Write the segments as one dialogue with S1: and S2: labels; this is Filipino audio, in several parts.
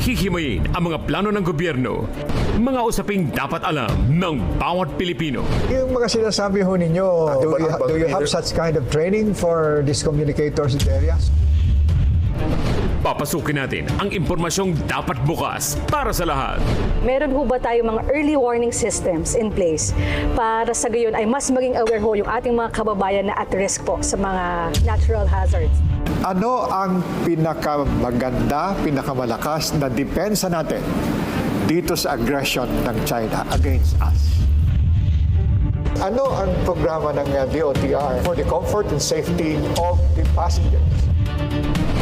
S1: Hihimayin ang mga plano ng gobyerno. Mga usaping dapat alam ng bawat Pilipino.
S2: Yung mga sinasabi ho ninyo, do you have such kind of training for these communicators in the areas?
S1: Papasukin natin ang impormasyong dapat bukas para sa lahat.
S3: Meron ho ba tayo mga early warning systems in place para sa gayon ay mas maging aware ho yung ating mga kababayan na at risk po sa mga natural hazards?
S2: Ano ang pinakamaganda, pinakamalakas na depensa natin dito sa aggression ng China against us? Ano ang programa ng DOTR for the comfort and safety of the passengers?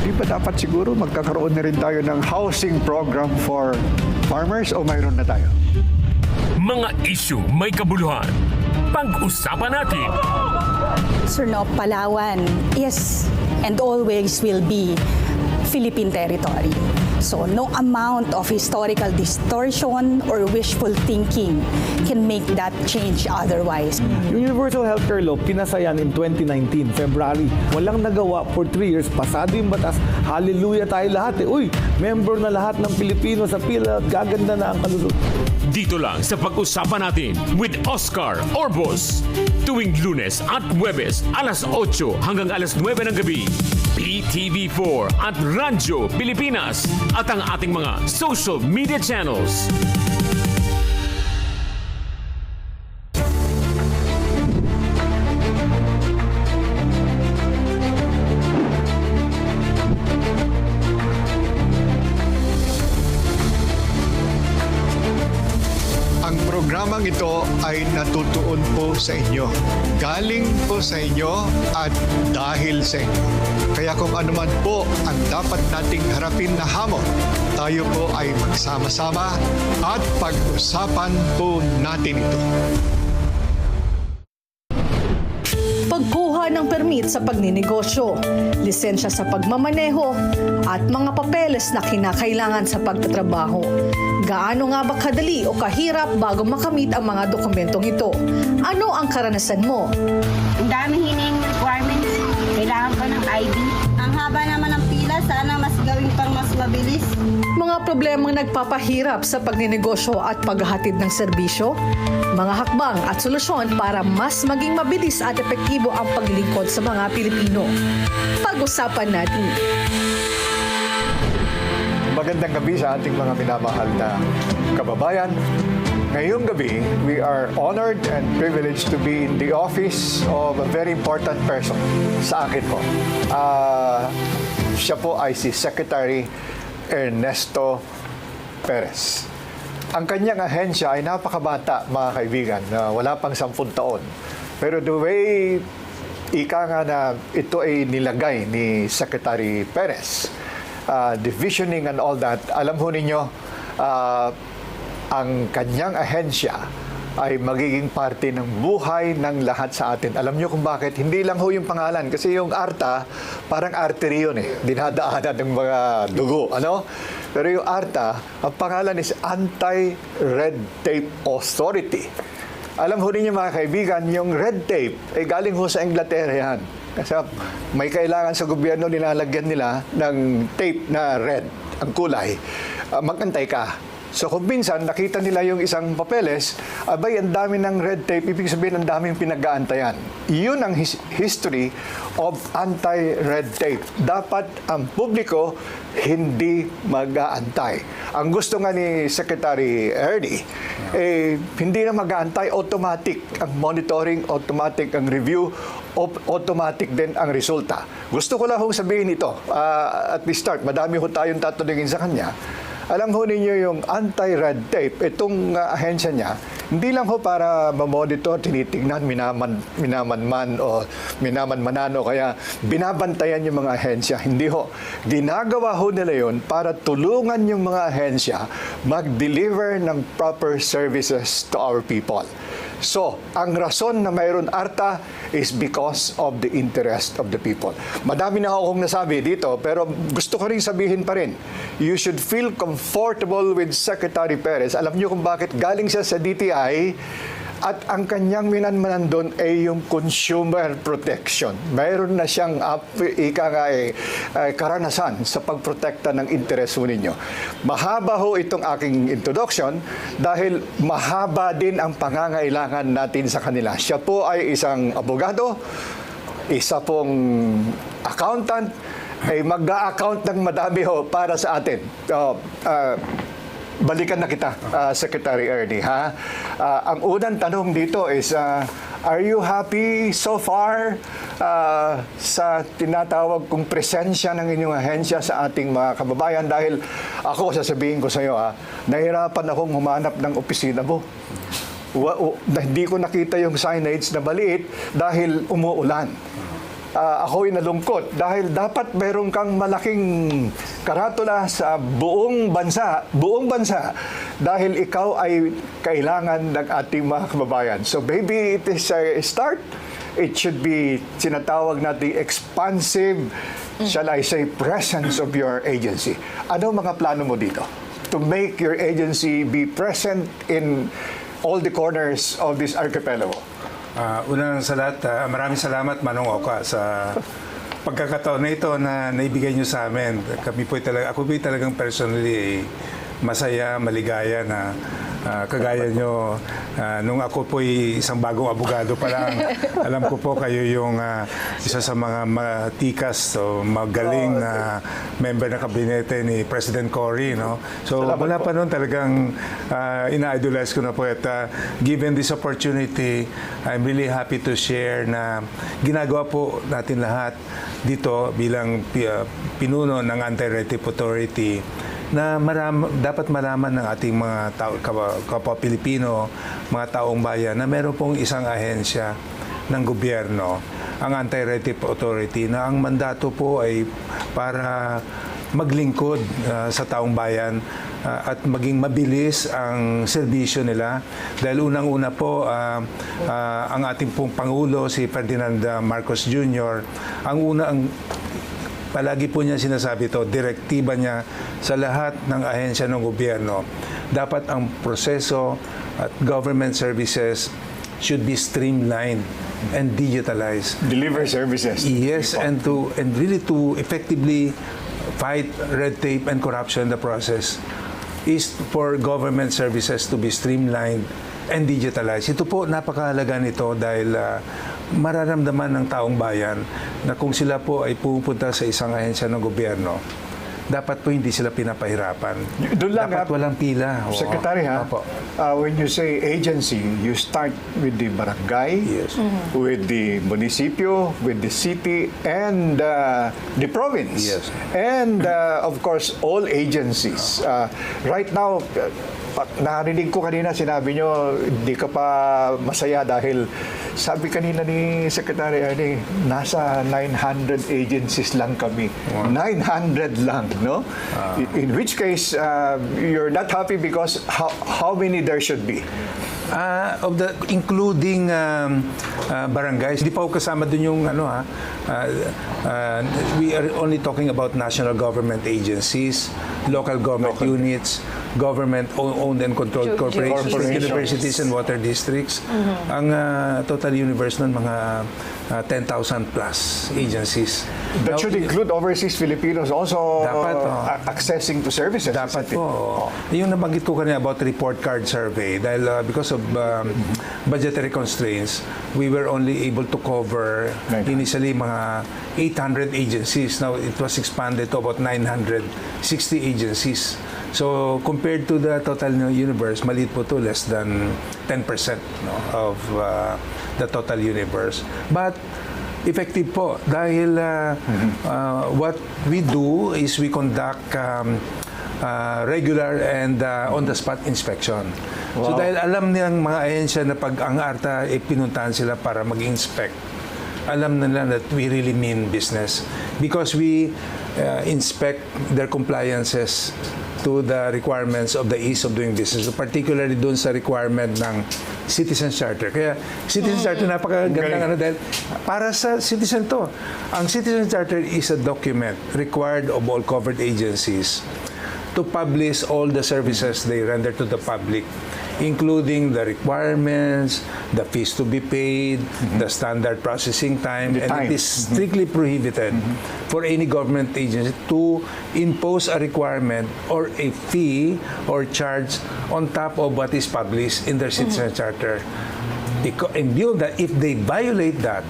S2: Di ba dapat siguro magkakaroon na rin tayo ng housing program for farmers o mayroon na tayo?
S1: Mga issue may kabuluhan. Pag-usapan natin.
S4: Sir, no, Palawan is and always will be Philippine territory. So no amount of historical distortion or wishful thinking can make that change otherwise.
S5: Yung Universal Healthcare Law, pinasayan in 2019, February. Walang nagawa for 3 years. Pasado yung batas. Hallelujah tayo lahat eh. Uy, member na lahat ng Pilipino sa pila at gaganda na ang kalusot.
S1: Dito lang sa Pag-usapan natin with Oscar Orbos. Tuwing Lunes at Huwebes, alas 8 hanggang alas 9 ng gabi. PTV4 at Radyo Pilipinas at ang ating mga social media channels.
S2: Ang programang ito ay natutuon po sa inyo. Galing po sa inyo at dahil sa inyo. Kaya kung anuman po ang dapat nating harapin na hamon, tayo po ay magsama-sama at pag-usapan po natin ito.
S3: Pagkuha ng permit sa pagninegosyo, lisensya sa pagmamaneho, at mga papeles na kinakailangan sa pagtatrabaho. Gaano nga ba kadali o kahirap bago makamit ang mga dokumentong ito? Ano ang karanasan mo?
S6: Ang daming hining requirements. Kailangan pa ng ID. Ang haba naman ng pila, sana mas gawin pang mas mabilis.
S3: Mga problemang nagpapahirap sa pagninegosyo at paghahatid ng serbisyo? Mga hakbang at solusyon para mas maging mabilis at epektibo ang paglilingkod sa mga Pilipino. Pag-usapan natin.
S2: Magandang gabi sa ating mga minamahal na kababayan. Ngayong gabi, we are honored and privileged to be in the office of a very important person sa akin po. Siya po ay si Secretary Ernesto Perez. Ang kanyang ahensya ay napakabata, mga kaibigan, na wala pang 10 taon. Pero the way ika nga na ito ay nilagay ni Secretary Perez, the visioning and all that, alam ho ninyo, ang kanyang ahensya ay magiging parte ng buhay ng lahat sa atin. Alam niyo kung bakit? Hindi lang ho yung pangalan. Kasi yung ARTA, parang artery yun eh. Dinadaanan ng mga dugo. Ano? Pero yung ARTA, ang pangalan is Anti-Red Tape Authority. Alam ho ninyo mga kaibigan, yung red tape, ay galing ho sa Inglaterra yan. Kasi may kailangan sa gobyerno, nilalagyan nila ng tape na red, ang kulay. Magantay ka. So kung minsan nakita nila yung isang papeles, abay ang dami ng red tape, ibig sabihin ang daming pinag-aantayan. Iyon ang history of anti-red tape. Dapat ang publiko hindi mag-aantay. Ang gusto nga ni Secretary Ernie, hindi na mag-aantay, automatic ang monitoring, automatic ang review, automatic din ang resulta. Gusto ko lang hong sabihin ito, at the start, madami ho tayong tatanungin sa kanya. Alam ho ninyo yung anti-red tape, itong ahensya niya, hindi lang ho para mamonitor, tinitignan, minamanman o minamanmanan o kaya binabantayan yung mga ahensya. Hindi ho. Ginagawa ho nila yun para tulungan yung mga ahensya mag-deliver ng proper services to our people. So, ang rason na mayroon ARTA is because of the interest of the people. Madami na akong nasabi dito, pero gusto ko rin sabihin pa rin, you should feel comfortable with Secretary Perez. Alam niyo kung bakit galing siya sa DTI, At ang kanyang minanmanan doon ay yung consumer protection. Mayroon na siyang karanasan sa pagprotekta ng interes ninyo. Mahaba ho itong aking introduction dahil mahaba din ang pangangailangan natin sa kanila. Siya po ay isang abogado, isa pong accountant, ay mag-a-account ng madami ho para sa atin. Balikan na kita, Secretary Ernie, ha? Ang unang tanong dito is, are you happy so far sa tinatawag kong presensya ng inyong ahensya sa ating mga kababayan? Dahil ako, sasabihin ko sa iyo, nahirapan akong humanap ng opisina mo. Hindi ko nakita yung signage na maliit dahil umuulan. Ako'y nalungkot dahil dapat meron kang malaking karatula sa buong bansa dahil ikaw ay kailangan ng ating mga kababayan. So maybe it is a start. It should be sinatawag natin expansive, shall I say, presence of your agency. Ano mga plano mo dito to make your agency be present in all the corners of this archipelago?
S7: Unang sa lahat, maraming salamat Manong Oka sa pagkakataon na ito na naibigay niyo sa amin. Ako po talagang personally masaya, maligaya na kagaya nyo. Nung ako po isang bagong abogado pa lang, alam ko po kayo yung isa sa mga matikas o magaling na member ng kabinete ni President Cory. No? So mula pa noon talagang ina-idolize ko na po. At given this opportunity, I'm really happy to share na ginagawa po natin lahat dito bilang pinuno ng Anti-Red Tape Authority na dapat malaman ng ating mga kapwa Pilipino, mga taong bayan, na meron pong isang ahensya ng gobyerno, ang Anti-Red Tape Authority, na ang mandato po ay para maglingkod sa taong bayan at maging mabilis ang serbisyo nila. Dahil unang-una po, ang ating pong Pangulo, si Ferdinand Marcos Jr., palagi po niya sinasabi to, direktiba niya sa lahat ng ahensya ng gobyerno. Dapat ang proseso at government services should be streamlined and digitalized.
S2: Deliver services.
S7: Yes, and really to effectively fight red tape and corruption in the process is for government services to be streamlined and digitalized. Ito po, napakahalaga nito dahil mararamdaman ng taong bayan na kung sila po ay pupunta sa isang ahensya ng gobyerno, dapat po hindi sila pinapahirapan.
S2: Doon lang,
S7: dapat walang pila.
S2: Secretary, when you say agency, you start with the barangay,
S7: yes,
S2: with the municipio, with the city, and the province.
S7: Yes.
S2: And, of course, all agencies. Right now, narinig ko kanina, sinabi nyo, hindi ka pa masaya dahil sabi kanina ni Secretary Ernie, nasa 900 agencies lang kami. Wow. 900 lang, no? In which case, you're not happy because how many there should be?
S7: Including barangays, hindi pa ako kasama dun yung we are only talking about national government agencies, local government units, government-owned and controlled corporations, universities and water districts. Ang total universe nun, mga 10,000 plus agencies.
S2: That should include overseas Filipinos also accessing to services.
S7: Dapat po. Yung nabanggit ko kanina about report card survey, dahil because of budgetary constraints, we were only able to cover initially mga 800 agencies. Now, it was expanded to about 960 agencies. So, compared to the total universe, maliit po to, less than 10% of the total universe. But, effective po. Dahil what we do is we conduct regular and on-the-spot inspection. Wow. So, dahil alam niyang mga ahensya na pag ang ARTA, pinuntahan sila para mag-inspect, alam nila that we really mean business. Because we inspect their compliances to the requirements of the ease of doing business, particularly doon sa requirement ng Citizen Charter. Kaya Citizen Charter napakagandang dahil para sa citizen to. Ang Citizen Charter is a document required of all covered agencies to publish all the services they render to the public, including the requirements, the fees to be paid, the standard processing time,
S2: The
S7: and
S2: time.
S7: it is strictly prohibited for any government agency to impose a requirement or a fee or charge on top of what is published in their citizen charter. And beyond that, if they violate that,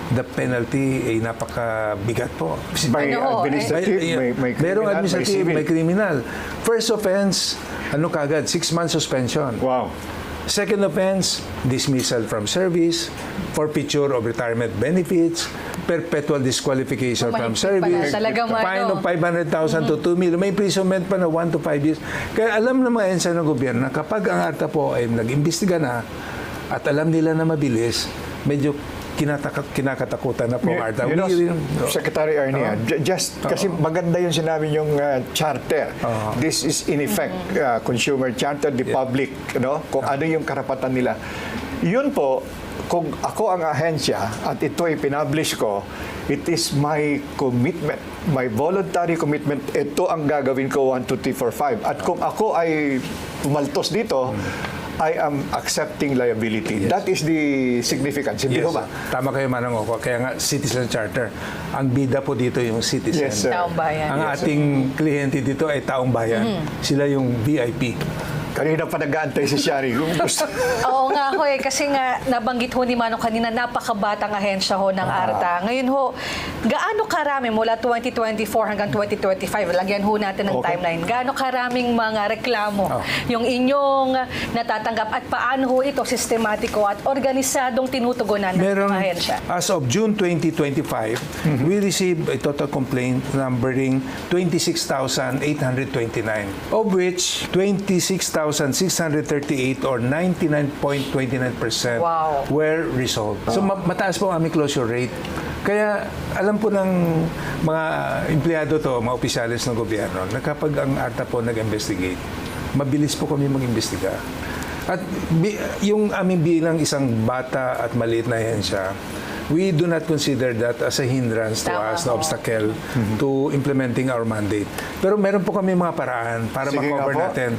S7: the penalty ay napakabigat po.
S2: May administrative, may criminal,
S7: Merong administrative,
S2: may
S7: may
S2: civil.
S7: criminal. First offense, kagad, 6 months suspension.
S2: Wow.
S7: Second offense, dismissal from service, forfeiture of retirement benefits, perpetual disqualification from
S3: Mahigpit pala
S7: service,
S3: talaga, Mano.
S7: fine of 500,000 to 2 million, may imprisonment pa na 1 to 5 years. Kaya alam ng mga ensya ng gobyerno na kapag ang ARTA po ay nag-imbestiga na at alam nila na mabilis, medyo kinakatakutan na po ang ARTA.
S2: You know, Secretary Ernie, just kasi maganda yung sinabi yung charter. This is in effect consumer charter, the public, kung ano yung karapatan nila. Yun po, kung ako ang ahensya at ito ay pinablish ko, it is my commitment, my voluntary commitment, ito ang gagawin ko 1, 2, 3, 4, 5. At kung ako ay pumaltos dito, I am accepting liability.
S7: Yes.
S2: That is the significance. Hindi
S7: Yes,
S2: ba?
S7: tama kayo, Manong Oko. Kaya nga, citizen charter. Ang bida po dito yung citizen.
S2: Yes, sir.
S3: Taong bayan.
S7: Ang ating kliyente dito ay taong bayan. Sila yung VIP.
S2: Kanina pa nag-aantay si Shari. Kung gusto.
S3: Oo nga ho kasi nga nabanggit ho ni Manong kanina, napakabatang ahensya ho ng ARTA. Ngayon ho, gaano karami mula 2024 hanggang 2025, lagyan ho natin ng timeline, gaano karaming mga reklamo yung inyong natatanggap at paano ho ito sistematiko at organisadong tinutugunan ng
S7: Meron,
S3: mga ahensya?
S7: as of June 2025, we received a total complaint numbering 26,829, of which 26,638 or 99.29%
S3: Wow.
S7: were resolved. So mataas po ang aming closure rate. Kaya alam po ng mga empleyado to, mga opisyalis ng gobyerno, na kapag ang ARTA po nag-investigate, mabilis po kami mag-imbestiga. At yung aming bilang isang bata at maliit na ahensya, we do not consider that as a hindrance to
S3: Tama
S7: us,
S3: po.
S7: na obstacle to implementing our mandate. Pero meron po kami mga paraan para
S2: Sige nga
S7: ma-cover
S2: po.
S7: natin.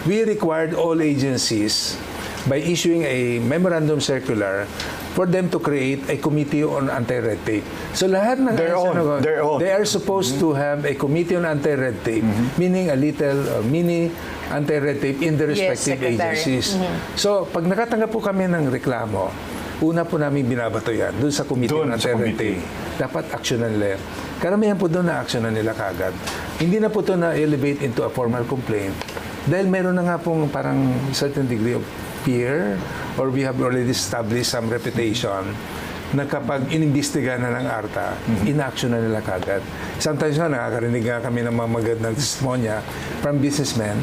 S7: We required all agencies by issuing a memorandum circular for them to create a committee on anti-red tape. So lahat ng
S2: Their own.
S7: they are supposed to have a committee on anti-red tape, meaning a little mini anti-red tape in the respective
S3: Secretary.
S7: agencies. So pag nakatanggap po kami ng reklamo, una po namin binabato yan doon sa committee
S2: Doon
S7: on
S2: sa
S7: anti-red
S2: committee.
S7: tape. Dapat aksyonan nila. Karamihan po doon na aksyonan nila kagad. Hindi na po ito na-elevate into a formal complaint dahil meron na nga pong parang certain degree of fear or we have already established some reputation na kapag inimbestiga na ng ARTA, in-action na nila kagad. Sometimes nga, nakakarinig nga kami ng mga magandang testimonya from businessmen,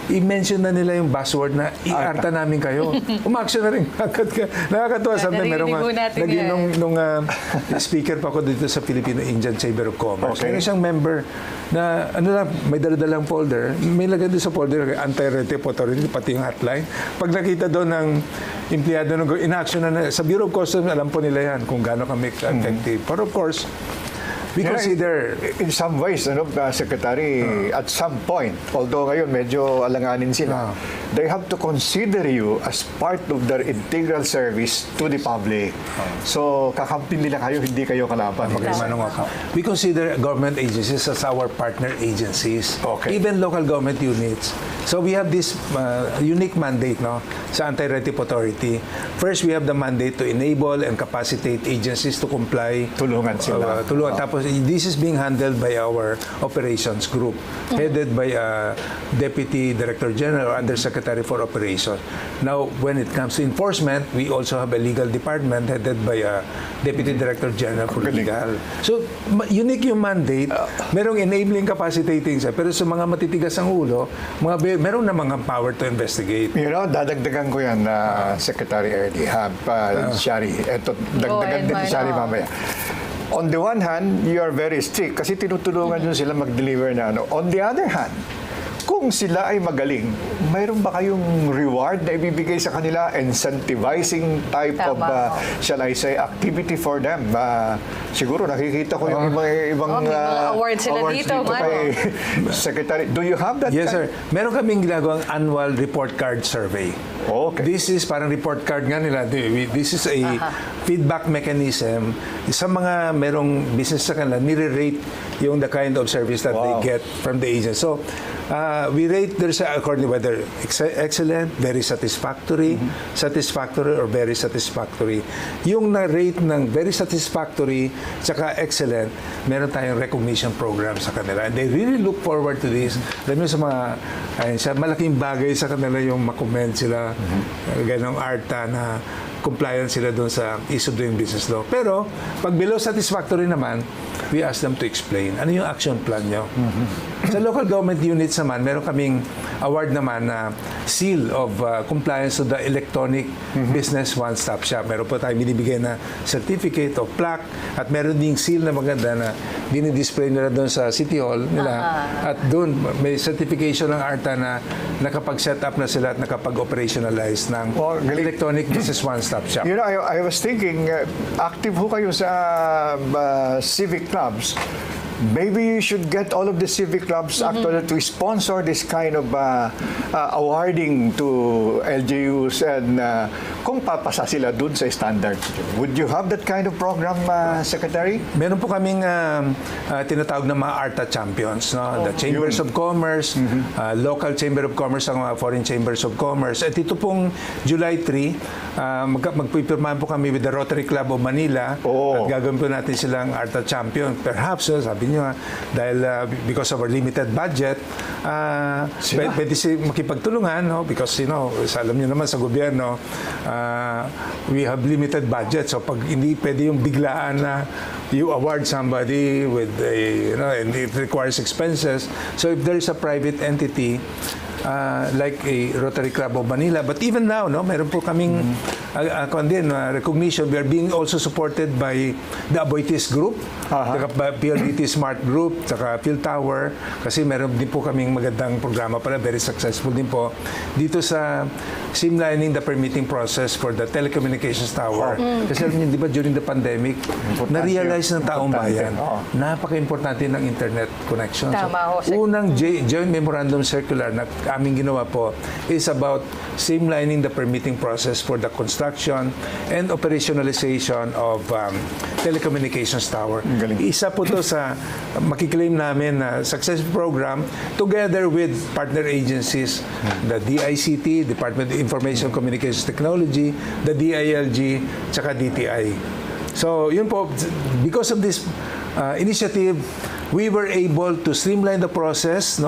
S7: i-mention na nila yung buzzword na i-ARTA namin kayo. Umaksyon na rin agad ka. Nakakatuwa. Sometimes meron
S3: Narinig po natin
S7: naging
S3: yan.
S7: nung speaker pa ako dito sa Filipino-Indian Chamber of Commerce.
S2: Okay.
S7: Meron siyang member na may daladalang folder. May lagay doon sa folder anti-red tape authority, pati yung hotline. Pag nakita doon ng empleyado in-action na sa Bureau of Customs, alam po nila yan kung gaano kami effective. But of course, we consider
S2: in some ways, Secretary, at some point, although ngayon medyo alanganin sila, they have to consider you as part of their integral service to the public. So, kakampi nila kayo, hindi kayo kalaban.
S7: we consider government agencies as our partner agencies,
S2: Okay.
S7: even local government units. So we have this unique mandate sa Anti-Red Tape Authority. First, we have the mandate to enable and capacitate agencies to comply.
S2: Tulungan sila.
S7: Tulungan. Tapos, this is being handled by our operations group, headed by Deputy Director General or Undersecretary for Operations. Now, when it comes to enforcement, we also have a legal department headed by Deputy Director General for Legal. So, unique yung mandate. Merong enabling, capacitating siya. Pero sa mga matitigas ang ulo, meron na mga power to investigate.
S2: Dadagdagan ko yan, Secretary Ernie, Shari. Ito, dagdagan din ni Shari mamaya. On the one hand, you are very strict kasi tinutulungan nyo sila mag-deliver na On the other hand, Kung sila ay magaling, mayroon ba kayong reward na ibibigay sa kanila, incentivizing type of, shall I say, activity for them? Siguro nakikita ko yung ibang
S3: may mga awards sila dito,
S2: kay Secretary. Do you have that?
S7: Yes, sir. Meron kaming ginagawang annual report card survey.
S2: Okay.
S7: This is parang report card nga nila. This is a feedback mechanism. Sa mga merong business sa kanila, nire-rate yung the kind of service that they get from the agent. So, we rate there's according to whether excellent, very satisfactory, satisfactory, or very satisfactory. Yung na-rate ng very satisfactory tsaka excellent, meron tayong recognition program sa kanila. And they really look forward to this. Alam mo sa mga, malaking bagay sa kanila yung makomment sila, ganong arta na compliant sila doon sa ease of doing business law. Pero, pag below satisfactory naman, we ask them to explain ano yung action plan nyo. Sa local government units naman, meron kaming award naman na seal of compliance to the electronic business one-stop shop. Meron po tayong binibigay na certificate of plaque at meron ding seal na maganda na dinidisplay nila doon sa City Hall nila. At doon, may certification ng ARTA na nakapag-set up na sila at nakapag-operationalize ng electronic business one-stop shop.
S2: You know, I was thinking, active ho kayo sa civic clubs. Maybe you should get all of the civic clubs actually to sponsor this kind of awarding to LGUs and kung papasa sila dun sa standard. Would you have that kind of program, Secretary?
S7: Meron po kaming tinatawag na mga ARTA champions, no? The Chambers of Commerce, local Chamber of Commerce, ang mga foreign Chambers of Commerce. At ito pong July 3, magpipirmahan po kami with the Rotary Club of Manila at gagawin po natin silang ARTA champion. Perhaps, sabi nyo, dahil because of our limited budget, pwede makipagtulungan, no? Because, alam nyo naman sa gobyerno, we have limited budget. So, pag hindi pwede yung biglaan na you award somebody with and it requires expenses. So, if there is a private entity, like a Rotary Club of Manila. But even now, meron po kaming recognition. We are being also supported by the Aboitis Group, the PLDT Smart Group, saka Phil Tower, kasi meron din po kaming magandang programa pala, very successful din po, dito sa streamlining the permitting process for the telecommunications tower. Kasi alam niyo, di ba, during the pandemic, na-realize ng taong bayan, napaka-importante ng internet connection.
S3: Tama,
S7: so, unang joint memorandum circular na aming ginawa po is about streamlining the permitting process for the construction and operationalization of telecommunications tower. Isa po to sa makiklaim namin na successful program together with partner agencies, the DICT, Department of Information Communications Technology, the DILG, tsaka DTI. So, yun po, because of this initiative, we were able to streamline the process,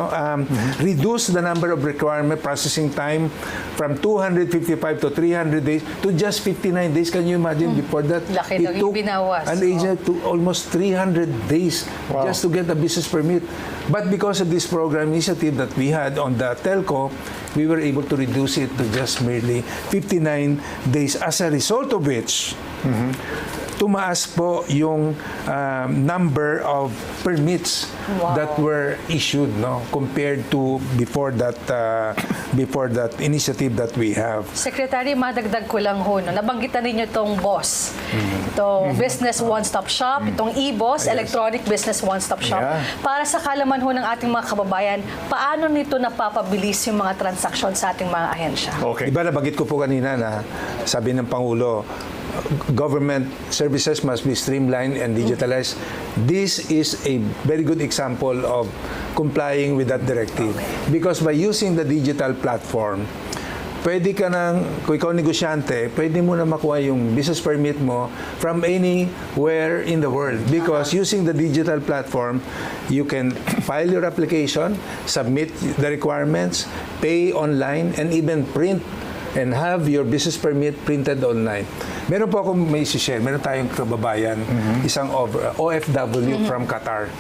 S7: reduce the number of requirement processing time from 255 to 300 days to just 59 days. Can you imagine before that?
S3: Laki
S7: it took an agent to almost 300 days just to get a business permit. But because of this program initiative that we had on the telco, we were able to reduce it to just merely 59 days. As a result of which, tumaas po yung number of permits that were issued, compared to before that initiative that we have.
S3: Secretary, madagdag ko lang ho, nabanggitan ninyo itong BOSS, itong Business One-Stop Shop, itong e-BOSS, Electronic Business One-Stop Shop. Para sa kalaman ho ng ating mga kababayan, paano nito napapabilis yung mga transaksyon sa ating mga ahensya?
S2: Okay.
S7: Diba nabanggit ko po kanina na sabi ng Pangulo, government services must be streamlined and digitalized. This is a very good example of complying with that directive. Because by using the digital platform, pwede ka nang, kung ikaw negosyante, pwede mo na makuha yung business permit mo from anywhere in the world. Because using the digital platform, you can file your application, submit the requirements, pay online, and even print and have your business permit printed online. Meron po akong may isi-share. Meron tayong kababayan, isang OFW from Qatar.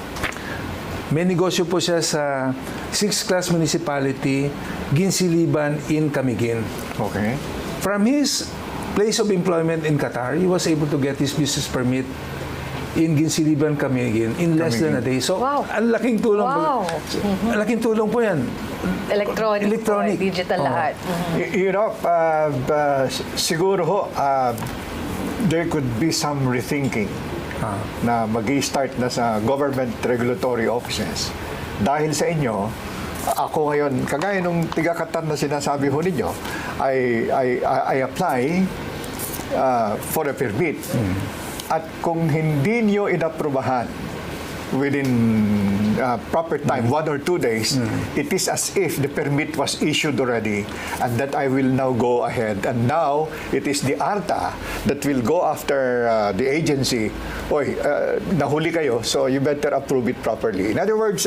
S7: May negosyo po siya sa 6th class municipality, Ginsiliban in Camiguin.
S2: Okay.
S7: From his place of employment in Qatar, he was able to get his business permit in Ginsiliban Camiguin in less than a day. So,
S3: Wow.
S7: ang laking tulong.
S3: Wow.
S7: Ang laking tulong po yan.
S3: Electronic. Digital lahat.
S2: You know, siguro ho, there could be some rethinking na mag-i-start na sa government regulatory offices. Dahil sa inyo, ako ngayon, kagaya nung tiga-Qatar na sinasabi ho ninyo, I apply for a permit. At kung hindi nyo inaprubahan within proper time, 1 or 2 days, it is as if the permit was issued already and that I will now go ahead. And now, it is the ARTA that will go after the agency. Oy, nahuli kayo, so you better approve it properly. In other words,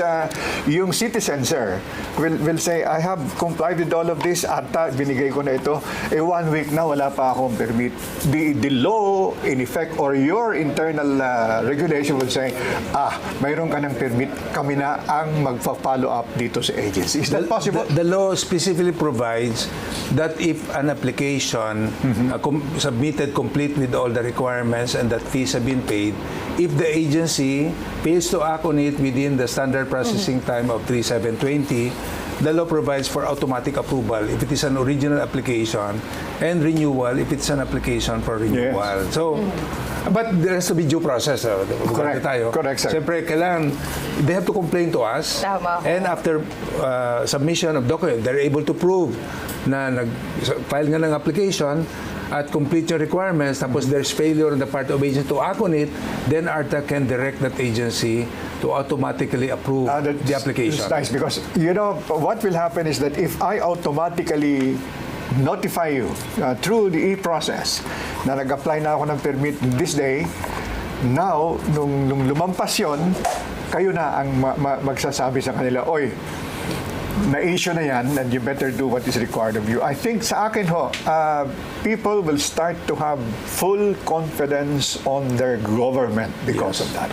S2: yung citizen, sir, will say, I have complied with all of this, ARTA, binigay ko na ito. 1 week na, wala pa akong permit. The law, in effect, or your internal regulation will say, mayroon ka ng permit, kami na ang magpa-follow up dito sa agency. Is that possible?
S7: The law specifically provides that if an application submitted complete with all the requirements and that fees have been paid, if the agency fails to act on it within the standard processing time of 3/7/20, the law provides for automatic approval if it is an original application and renewal if it's an application for renewal.
S2: Yes.
S7: So, but there has to be due process.
S2: Correct. Correct, sir.
S7: Siyempre, kailangan, they have to complain to us.
S3: Tama.
S7: And after submission of document, they're able to prove na nag-file nga ng application at complete your requirements, tapos there's failure on the part of agency to act on it, then ARTA can direct that agency to automatically approve the application.
S2: It's nice because, you know, what will happen is that if I automatically notify you through the e-process na nag-apply na ako ng permit this day, now, nung lumampas yun, kayo na ang magsasabi sa kanila, oy, na-issue na yan and you better do what is required of you. I think sa akin ho, people will start to have full confidence on their government because of that.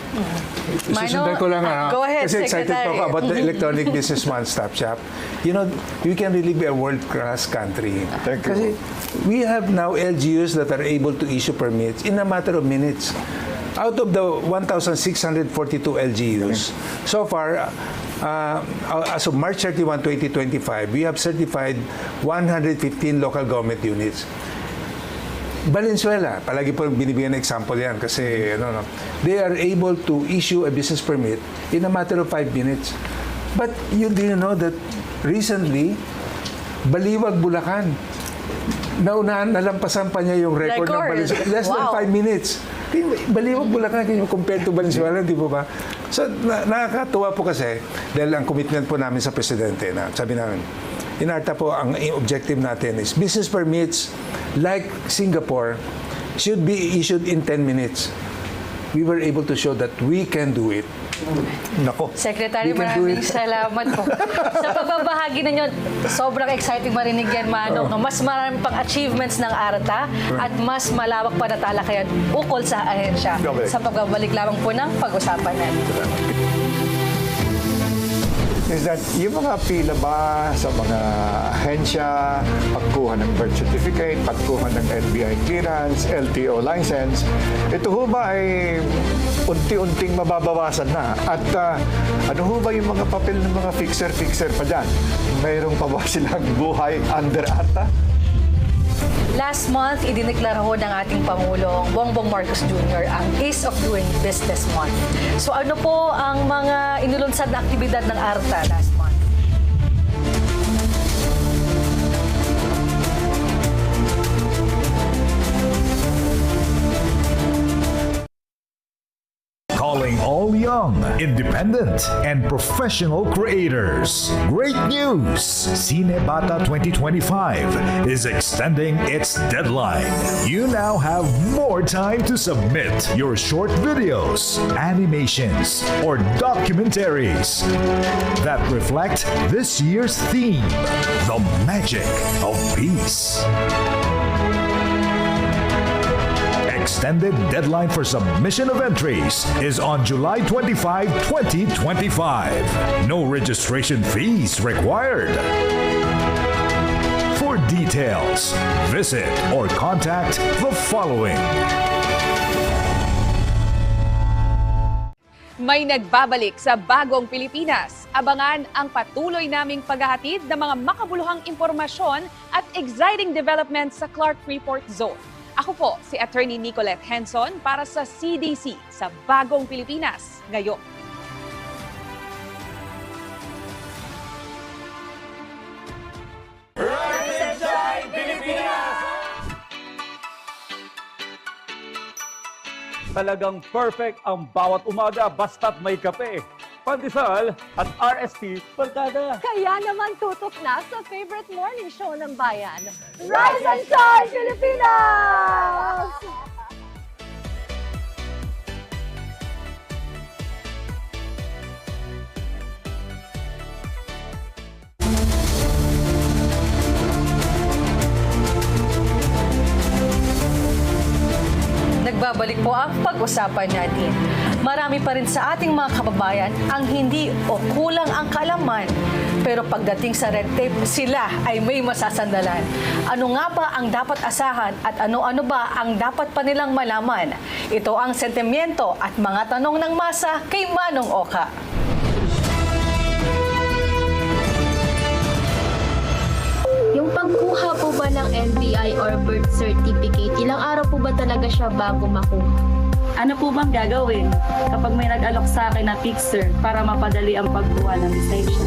S7: Susundan ko lang
S3: go ahead,
S7: kasi excited
S3: Secretary.
S7: po ako about the electronic business one-stop shop. You know, we can really be a world-class country.
S2: Thank you.
S7: Kasi we have now LGUs that are able to issue permits in a matter of minutes. Out of the 1,642 LGUs, so far, as of March 31, 2025, we have certified 115 local government units. Valenzuela, palagi po binibigyan ng example yan kasi they are able to issue a business permit in a matter of 5 minutes. But you didn't know that recently, Baliwag, Bulacan, nalampasan pa niya yung record ng Valenzuela. Less than 5 minutes. Baliwag, Bulacan compared to Valenzuela, di po ba? So, nakakatuwa po kasi dahil ang commitment po namin sa Presidente na sabi namin, in ARTA po, ang objective natin is business permits like Singapore should be issued in 10 minutes. We were able to show that we can do it.
S2: Nako.
S3: Secretary, maraming salamat po. Sa pagbabahagi ninyo, sobrang exciting marinig yan, Manong. Mas marami pang achievements ng ARTA at mas malawak pa na talakayan ukol sa ahensya. Sa pagbabalik lamang po ng pag-usapan natin.
S2: Is that yung mga pila ba sa mga ahensya, pagkuha ng birth certificate, pagkuha ng NBI clearance, LTO license, ito ho ba ay unti-unting mababawasan na? At ano ho ba yung mga papel ng mga fixer-fixer pa dyan? Mayroong pa ba silang buhay under ARTA?
S3: Last month, idineklara ho ng ating Pangulong Bongbong Marcos Jr. ang Ease of Doing Business Month. So ano po ang mga inulunsad na aktibidad ng ARTA last month?
S8: Calling all young, independent, and professional creators. Great news! Cinebata 2025 is extending its deadline. You now have more time to submit your short videos, animations, or documentaries that reflect this year's theme, the magic of peace. Extended deadline for submission of entries is on July 25, 2025. No registration fees required. For details, visit or contact the following.
S9: May nagbabalik sa Bagong Pilipinas. Abangan ang patuloy naming paghahatid ng mga makabuluhang impormasyon at exciting developments sa Clark Freeport Zone. Ako po si Attorney Nicolette Henson para sa CDC sa Bagong Pilipinas ngayon.
S10: Talagang perfect ang bawat umaga basta't may kape, pandesal at RSP Barkada.
S11: Kaya naman tutok na sa favorite morning show ng bayan, Rise and Shine Pilipinas!
S3: Nagbabalik po ang pag-usapan natin. Marami pa rin sa ating mga kababayan ang hindi o kulang ang kaalaman. Pero pagdating sa red tape, sila ay may masasandalan. Ano nga ba ang dapat asahan at ano-ano ba ang dapat pa nilang malaman? Ito ang sentimiento at mga tanong ng masa kay Manong Oka.
S11: Yung pagkuha po ba ng NBI or birth certificate, ilang araw po ba talaga siya bago makuha?
S6: Ano po bang gagawin kapag may nag-alok sa akin na fixer para mapadali ang pagkuha ng lisensya?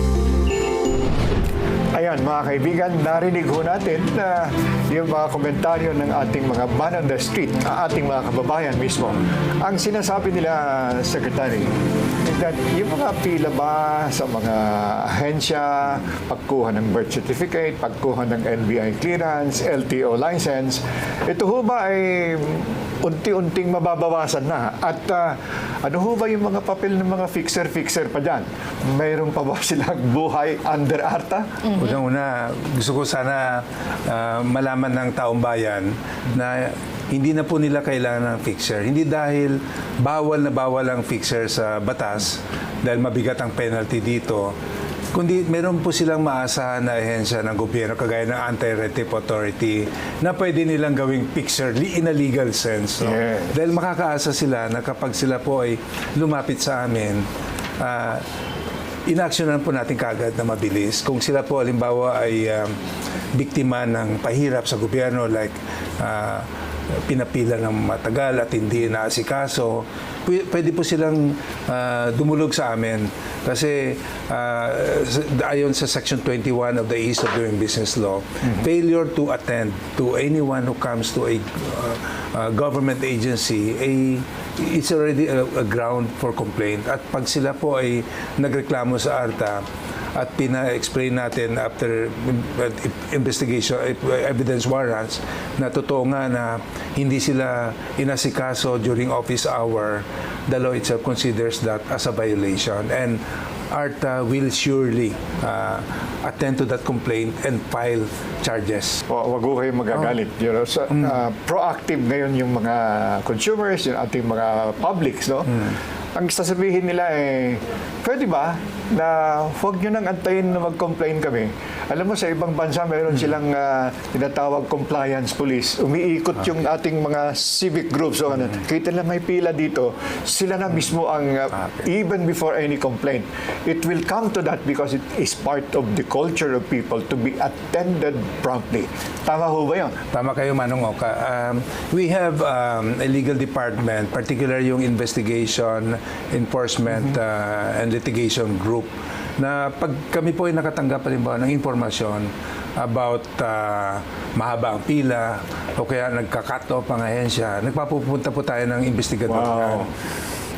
S2: Ayan, mga kaibigan, narinig ho natin na yung mga komentaryo ng ating mga man on the street, ating mga kababayan mismo. Ang sinasabi nila, Secretary, is that yung mga pila ba sa mga ahensya, pagkuha ng birth certificate, pagkuha ng NBI clearance, LTO license, ito ho ba ay unti-unting mababawasan na? At ano ho ba yung mga papel ng mga fixer-fixer pa dyan? Mayroon pa ba silang buhay under ARTA?
S7: Unang-una, gusto ko sana malaman ng taong bayan na hindi na po nila kailangan ng fixer. Hindi dahil bawal na bawal ang fixer sa batas, dahil mabigat ang penalty dito, kundi meron po silang maasahan na ahensya ng gobyerno kagaya ng Anti-Red Tape Authority na pwede nilang gawing fixer in a legal sense. No?
S2: Yes.
S7: Dahil makakaasa sila na kapag sila po ay lumapit sa amin, inaksyonan po natin kaagad na mabilis. Kung sila po halimbawa ay biktima ng pahirap sa gobyerno like pinapila ng matagal at hindi naasikaso, pwede po silang dumulog sa amin kasi ayon sa Section 21 of the Ease of Doing Business Law, failure to attend to anyone who comes to a government agency, it's already a ground for complaint. At pag sila po ay nagreklamo sa ARTA at pina-explain natin after investigation, evidence warrants, na totoo nga na hindi sila inasikaso during office hour, the law itself considers that as a violation. And ARTA will surely attend to that complaint and file charges.
S2: Wag ko kayong magagalit. You know, so, proactive ngayon yung mga consumers, yung ating mga publics, no? Ang sasabihin nila pwede ba na huwag nyo nang antayin na mag-complain kami? Alam mo, sa ibang bansa, mayroon silang tinatawag compliance police. Umiikot yung ating mga civic groups. So, kita lang may pila dito, sila na mismo ang, even before any complaint. It will come to that because it is part of the culture of people to be attended promptly. Tama ho ba yun?
S7: Tama kayo, Manong Oka. We have a legal department, particularly yung investigation, enforcement, and litigation group, na pag kami po ay nakatanggap ng impormasyon about mahaba ang pila o kaya nagka-cut off ang ahensya, nagpapupunta po tayo ng investigador.
S2: Wow.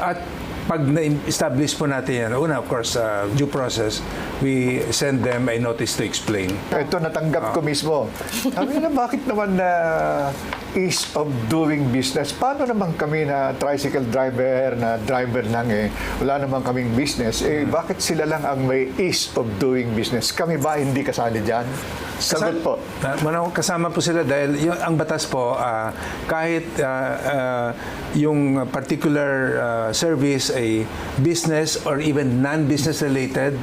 S7: At pag na-establish po natin yan, una, of course, due process, we send them a notice to explain.
S2: Ito, natanggap ko mismo. Sabi na, bakit naman na ease of doing business? Paano naman kami na tricycle driver, na driver lang wala naman kaming business, bakit sila lang ang may ease of doing business? Kami ba hindi kasali dyan? Sagot po.
S7: Kasama po sila dahil ang batas po, kahit yung particular service ay business or even non-business related,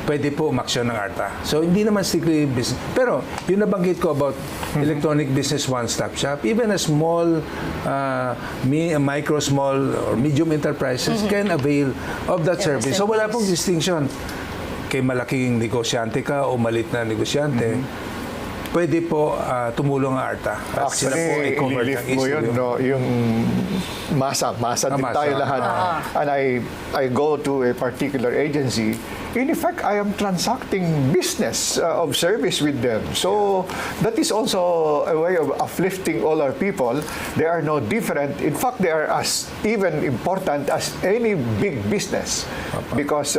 S7: pwede po umaksyon ng ARTA. So, hindi naman strictly business. Pero, yung nabanggit ko about electronic business one-stop shop, even a small, micro, small, or medium enterprises can avail of that service. So, wala pong distinction. Kay malaking negosyante ka o malit na negosyante, pwede po tumulong ang ARTA. At sila po ay covered ng
S2: mo yun, no? Yung masa din tayo lahat. And I go to a particular agency. In effect, I am transacting business of service with them. So that is also a way of uplifting all our people. They are no different. In fact, they are as even important as any big business because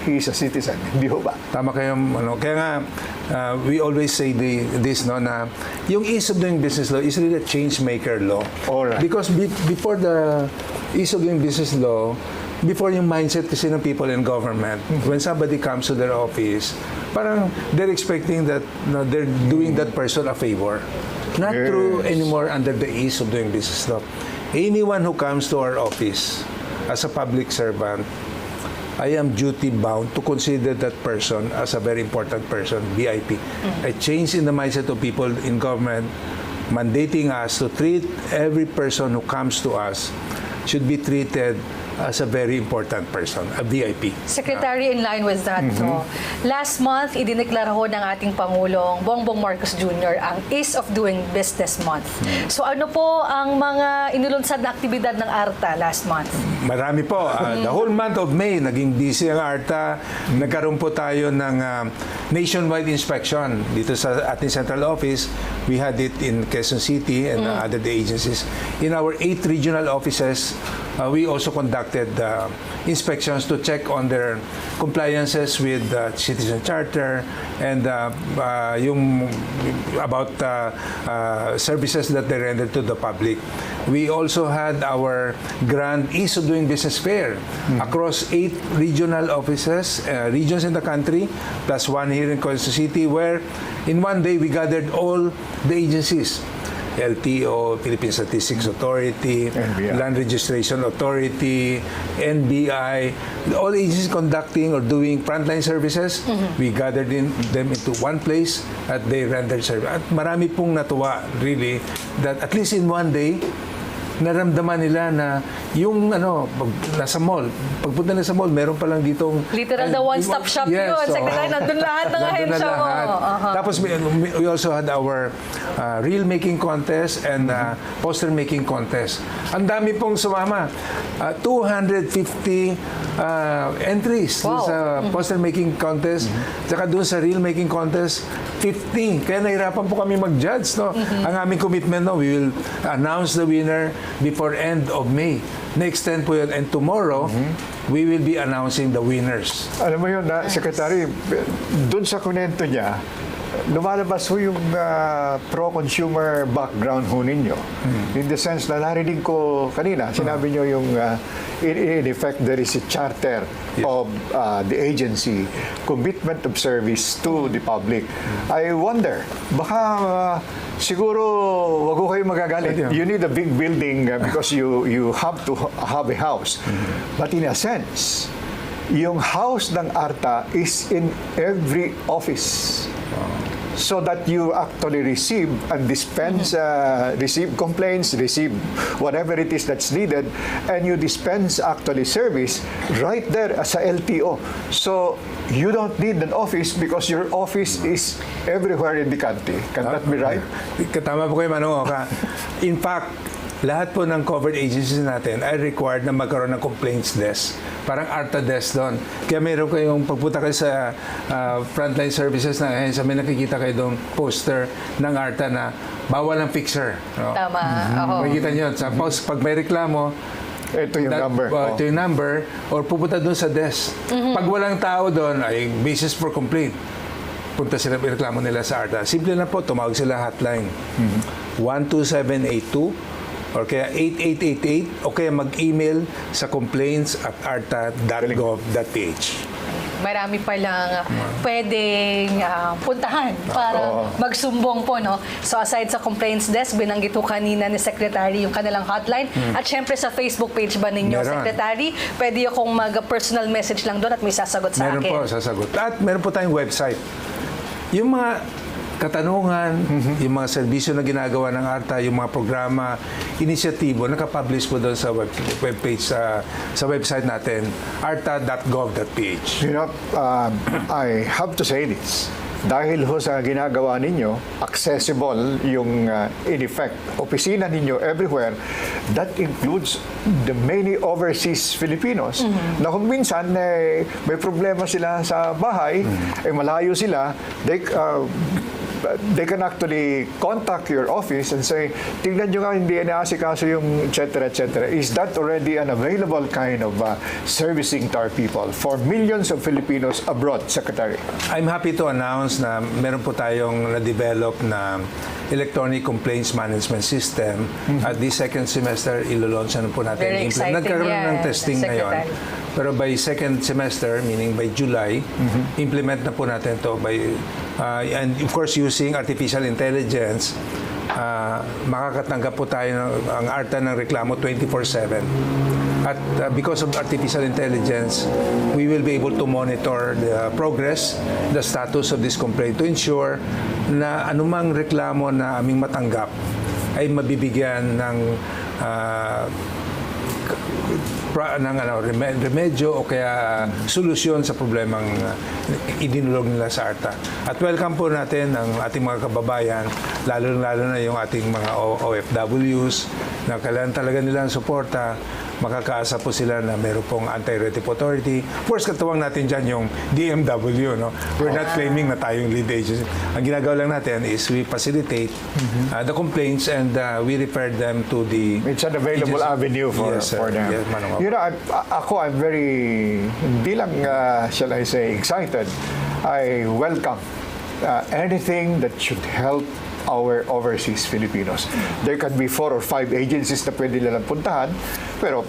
S2: he is a citizen. Di ba?
S7: Tama kayo. Kaya nga, we always say this, no, na yung ease of doing business law is really a change maker law.
S2: Alright.
S7: Because before the ease of doing business law, before yung mindset kasi ng people in government, when somebody comes to their office, parang they're expecting that they're doing that person a favor. Not true anymore under the ease of doing business law. Anyone who comes to our office as a public servant, I am duty-bound to consider that person as a very important person, VIP. A change in the mindset of people in government, mandating us to treat every person who comes to us should be treated as a very important person, a VIP.
S3: Secretary, in line with that, no? Last month, idineklara ho ng ating Pangulong Bongbong Marcos Jr. ang Ease of Doing Business Month. So ano po ang mga inulunsad na aktibidad ng ARTA last month?
S7: Marami po. The whole month of May, naging busy ang ARTA. Nagkaroon po tayo ng nationwide inspection dito sa ating central office. We had it in Quezon City and other agencies. In our 8 regional offices, we also conducted inspections to check on their compliances with the citizen charter and yung about services that they render to the public. We also had our grand Ease of Doing Business Fair across 8 regional offices, regions in the country, plus one here in Quezon City, where in one day we gathered all the agencies. LTO, Philippine Statistics Authority,
S2: NBI.
S7: Land Registration Authority, NBI, all agencies conducting or doing frontline services, we gathered them into one place at they rendered service. At marami pong natuwa, really, that at least in one day, naramdaman nila na yung nasa mall, pagpunta na sa mall, meron pa lang ditong
S3: Literal na one-stop shop yun. Secretary, nandun lahat ng ahensya mo.
S7: Tapos we also had our reel making contest and poster making contest. Ang dami pong sumama. 250 entries dun sa poster making contest. Tsaka dun sa reel making contest, 50. Kaya nahirapan po kami mag-judge. No? Ang aming commitment, we will announce the winner before end of May. Na-extend po yun. And tomorrow, we will be announcing the winners.
S2: Alam mo yun, Secretary, dun sa kunento niya, lumalabas ho yung pro-consumer background ho ninyo. In the sense na narinig ko kanina, sinabi nyo yung in effect, there is a charter of the agency, commitment of service to the public. I wonder, baka siguro wag ko kayo magagalit. You need a big building because you have to have a house. But in a sense, yung house ng ARTA is in every office. So that you actually receive and dispense, receive complaints, receive whatever it is that's needed, and you dispense actually service right there as a LTO. So you don't need an office because your office is everywhere in the country. Can that be right?
S7: Tama po kayo, Manong Oka. In fact, lahat po ng covered agencies natin ay required na magkaroon ng complaints desk. Parang ARTA desk doon. Kaya meron kayong pagpunta kayo sa frontline services na may nakikita kayo doon poster ng ARTA na bawal ang fixer. No?
S3: Tama.
S7: Makikita nyo. Tapos pag may reklamo,
S2: ito yung number.
S7: Ito yung number or pupunta doon sa desk. Pag walang tao doon, ay basis for complaint. Punta sila, reklamo nila sa ARTA. Simple na po, tumawag sila hotline. 12782 or kaya 8888 o kaya mag-email sa complaints@arta.gov.ph.
S3: marami palang pwedeng puntahan para magsumbong po, no? So aside sa complaints desk, binanggit ko kanina ni Secretary yung kanilang hotline. At syempre sa Facebook page ba ninyo,
S7: Meron.
S3: Secretary, pwede akong mag-personal message lang doon at may sasagot sa
S7: Meron
S3: akin.
S7: po, sasagot. At meron po tayong website. Yung mga katanungan, yung mga serbisyo na ginagawa ng ARTA, yung mga programa, inisyatibo, nakapublish po doon sa webpage, sa website natin, arta.gov.ph.
S2: You know, I have to say this. Dahil ho sa ginagawa ninyo, accessible yung, in effect, opisina ninyo everywhere. That includes the many overseas Filipinos na kung minsan may problema sila sa bahay, malayo sila, they can actually contact your office and say, tingnan nyo nga, hindi inaasikaso yung et cetera. Is that already an available kind of servicing to our people for millions of Filipinos abroad, Secretary?
S7: I'm happy to announce na meron po tayong na-develop na electronic complaints management system. At this second semester, ilo-launch na po natin.
S3: Very exciting
S7: Nagkaroon
S3: yan,
S7: ng testing ngayon. Pero by second semester, meaning by July, implement na po natin to and of course using artificial intelligence, makakatanggap po tayo ang ARTA ng reklamo 24/7. At because of artificial intelligence, we will be able to monitor the progress, the status of this complaint to ensure na anumang reklamo na aming matanggap ay mabibigyan ng remedyo o kaya solusyon sa problemang idinulog nila sa ARTA. At welcome po natin ang ating mga kababayan, lalo na yung ating mga OFWs na kailangan talaga nilang suporta. Makakaasa po sila na meron pong anti-rape authority. Of course, katuwang natin dyan yung DMW. No? We're not claiming na tayong lead agency. Ang ginagawa lang natin is we facilitate the complaints and we refer them to the...
S2: It's an available avenue for them.
S7: Yes,
S2: you know, I'm very, hindi lang, shall I say, excited. I welcome anything that should help our overseas Filipinos. There can be 4 or 5 agencies na pwede nilang puntahan, pero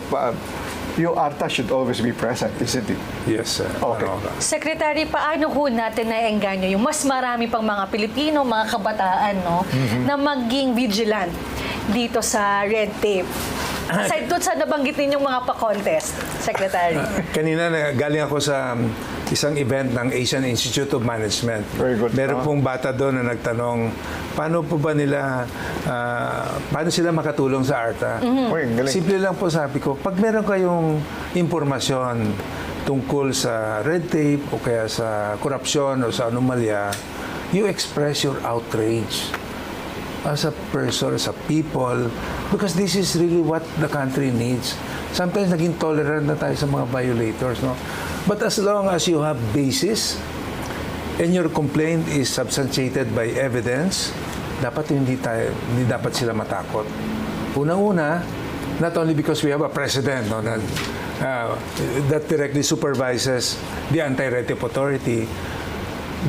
S2: yung ARTA should always be present, isn't it?
S7: Yes, sir.
S2: Okay.
S3: Secretary, paano ho natin na-engganyo yung mas marami pang mga Pilipino, mga kabataan, no, na maging vigilant dito sa red tape? Aside doon sa nabanggit ninyong mga pa-contest, Secretary.
S7: Kanina galing ako sa isang event ng Asian Institute of Management.
S2: Very good.
S7: Meron pong bata doon na nagtanong, paano sila makatulong sa ARTA?
S2: Uy, galing.
S7: Simple lang po sabi ko, pag meron kayong impormasyon tungkol sa red tape o kaya sa korupsyon o sa anomalya, you express your outrage as a person, as a people, because this is really what the country needs. Sometimes naging tolerant na tayo sa mga violators, no? But as long as you have basis and your complaint is substantiated by evidence, dapat hindi dapat sila matakot. Unang-una, not only because we have a president, no, that directly supervises the anti-rape authority,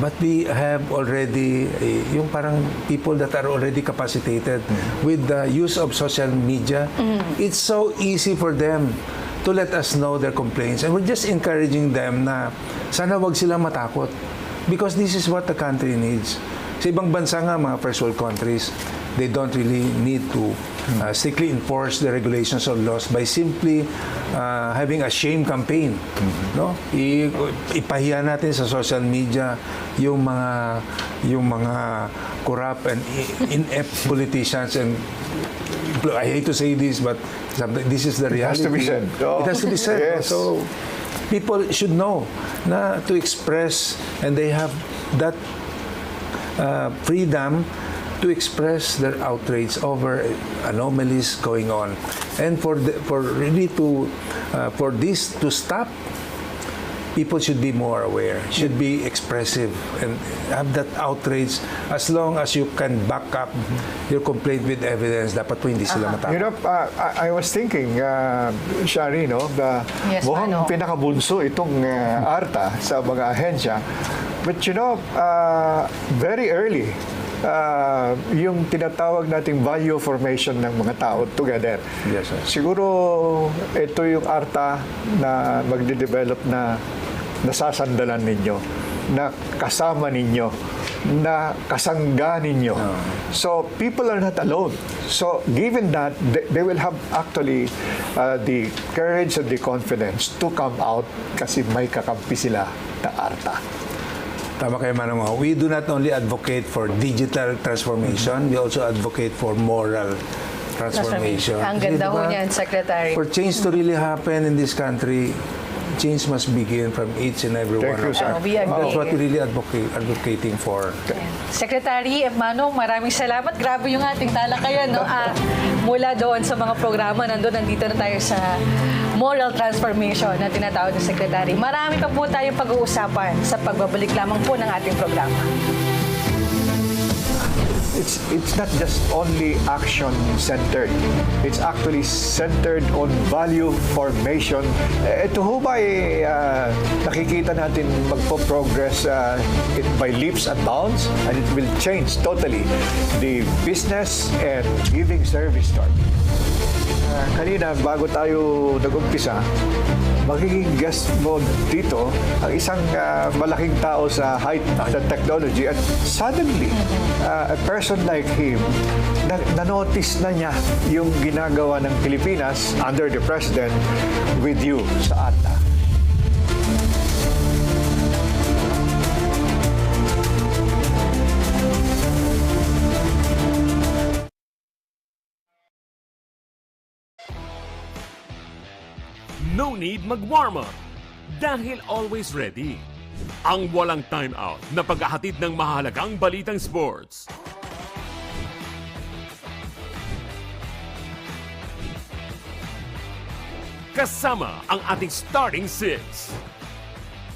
S7: but we have already yung parang people that are already capacitated with the use of social media. It's so easy for them to let us know their complaints. And we're just encouraging them na sana wag sila matakot because this is what the country needs. Sa ibang bansa nga, mga first world countries, they don't really need to strictly enforce the regulations or laws by simply having a shame campaign. No? Ipahiya natin sa social media yung mga corrupt and inept politicians, and I hate to say this, but this is the reality.
S2: It has to be said.
S7: It has to be said.
S2: Yes.
S7: So people should know na to express, and they have that freedom to express their outrage over anomalies going on, and for this to stop, people should be more aware, should be expressive, and have that outrage. As long as you can back up your complaint with evidence, dapat po hindi sila matakot.
S2: You know, I was thinking, Shari, no,
S3: Yes,
S2: mukhang
S3: Mano.
S2: pinakabunso itong ARTA sa mga ahensya. But you know, very early, yung tinatawag nating value formation ng mga tao together.
S7: Yes, sir.
S2: Siguro ito yung ARTA na magde-develop na nasasandalan ninyo, na kasama ninyo, na kasangga ninyo. So people are not alone. So given that, they will have actually the courage and the confidence to come out kasi may kakampi sila na ARTA.
S7: Tama kayo, Manong. We do not only advocate for digital transformation, we also advocate for moral transformation.
S3: Ang
S7: Kasi,
S3: ganda ho
S7: diba,
S3: niyan, Secretary.
S7: for change to really happen in this country, change must begin from each and every
S2: Thank
S7: one
S2: you,
S7: of
S2: sir.
S7: us.
S3: We agree.
S7: That's what we really advocating for.
S3: Secretary Manong, maraming salamat. Grabe yung ating talakayan, no? Mula doon sa mga programa, nandito na tayo sa moral transformation na tinatawag ng Secretary. Marami pa po tayong pag-uusapan sa pagbabalik lamang po ng ating programa.
S2: It's not just only action-centered. It's actually centered on value formation. Ito ho ba nakikita natin magpo-progress by leaps and bounds, and it will change totally the business and giving service to our people. Kanina, bago tayo nag-umpisa, magiging guest mo dito ang isang malaking tao sa height ng technology, at suddenly, a person like him, na-notice na niya yung ginagawa ng Pilipinas under the President with you sa ARTA.
S1: No need mag-warm up dahil always ready. Ang walang time out na paghahatid ng mahalagang balitang sports. Kasama ang ating starting six.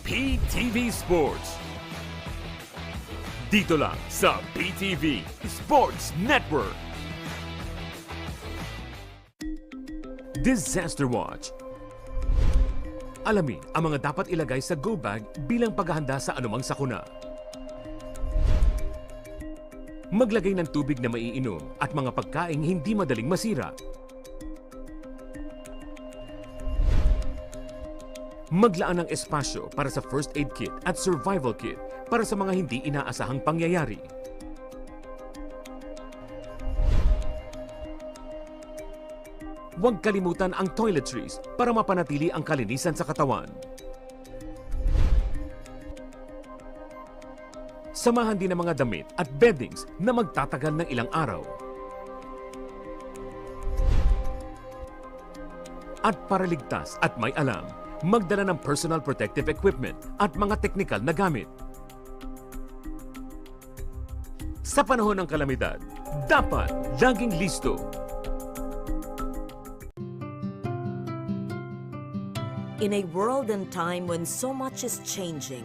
S1: PTV Sports. Dito lang sa PTV Sports Network. Disaster Watch. Alamin ang mga dapat ilagay sa go bag bilang paghahanda sa anumang sakuna. Maglagay ng tubig na maiinom at mga pagkaing hindi madaling masira. Maglaan ng espasyo para sa first aid kit at survival kit para sa mga hindi inaasahang pangyayari. Huwag kalimutan ang toiletries para mapanatili ang kalinisan sa katawan. Samahan din ang mga damit at beddings na magtatagal ng ilang araw. At para ligtas at may alam, magdala ng personal protective equipment at mga teknikal na gamit. Sa panahon ng kalamidad, dapat laging listo.
S12: In a world and time when so much is changing,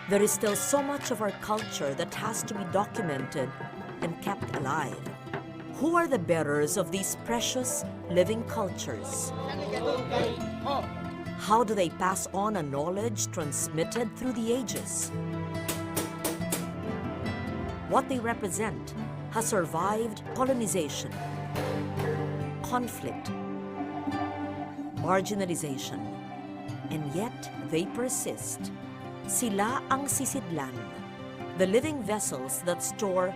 S12: there is still so much of our culture that has to be documented and kept alive. Who are the bearers of these precious living cultures? How do they pass on a knowledge transmitted through the ages? What they represent has survived colonization, conflict, marginalization, and yet they persist. Sila ang sisidlan, the living vessels that store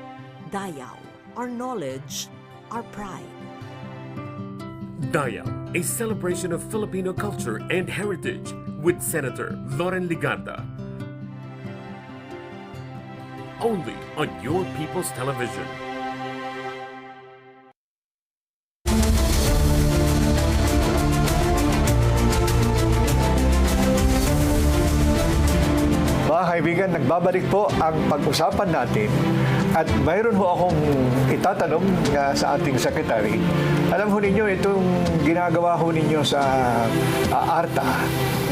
S12: dayaw, our knowledge, our pride.
S1: Dayaw, a celebration of Filipino culture and heritage with Senator Loren Ligarda. Only on Your People's Television.
S2: Mga kaibigan, nagbabalik po ang pag-usapan natin, at mayroon ho akong itatanong sa ating secretary. Alam ho ninyo, itong ginagawa ho ninyo sa ARTA,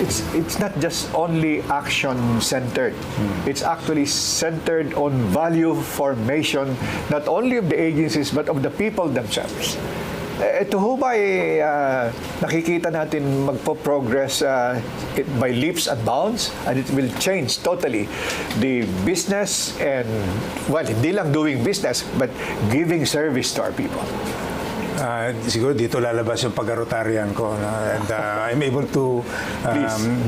S2: it's not just only action-centered. It's actually centered on value formation, not only of the agencies but of the people themselves. Ito ho ba nakikita natin magpo-progress by leaps and bounds, and it will change totally the business and, well, hindi lang doing business but giving service to our people.
S7: siguro dito lalabas yung pag-Rotarian ko. No? And I'm able to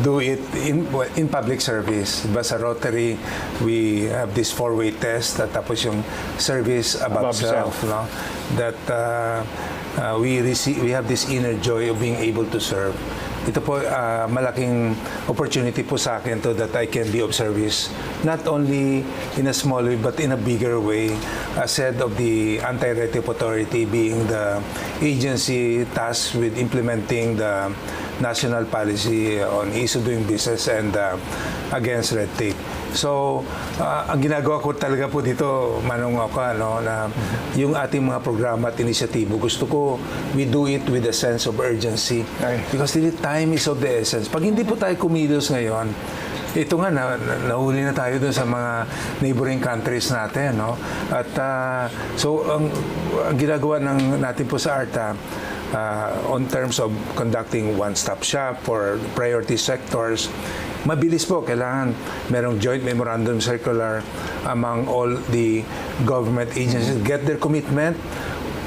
S7: do it in public service. Diba, sa Rotary, we have this 4-way test at tapos yung service above self. No? That we have this inner joy of being able to serve. Ito po, malaking opportunity po sa akin to that I can be of service, not only in a small way, but in a bigger way, as head of the Anti-Red Tape Authority, being the agency tasked with implementing the national policy on ease of doing business and against red tape. So, ang ginagawa ko talaga po dito, Manong Oka, no, na yung ating mga programa at inisyatibo, gusto ko, we do it with a sense of urgency. Because really, time is of the essence. Pag hindi po tayo kumilos ngayon, ito nga, nahuli na tayo dun sa mga neighboring countries natin. No? At so, ang ginagawa natin po sa ARTA, on terms of conducting one-stop shop for priority sectors, mabilis po, kailangan merong joint memorandum circular among all the government agencies, get their commitment,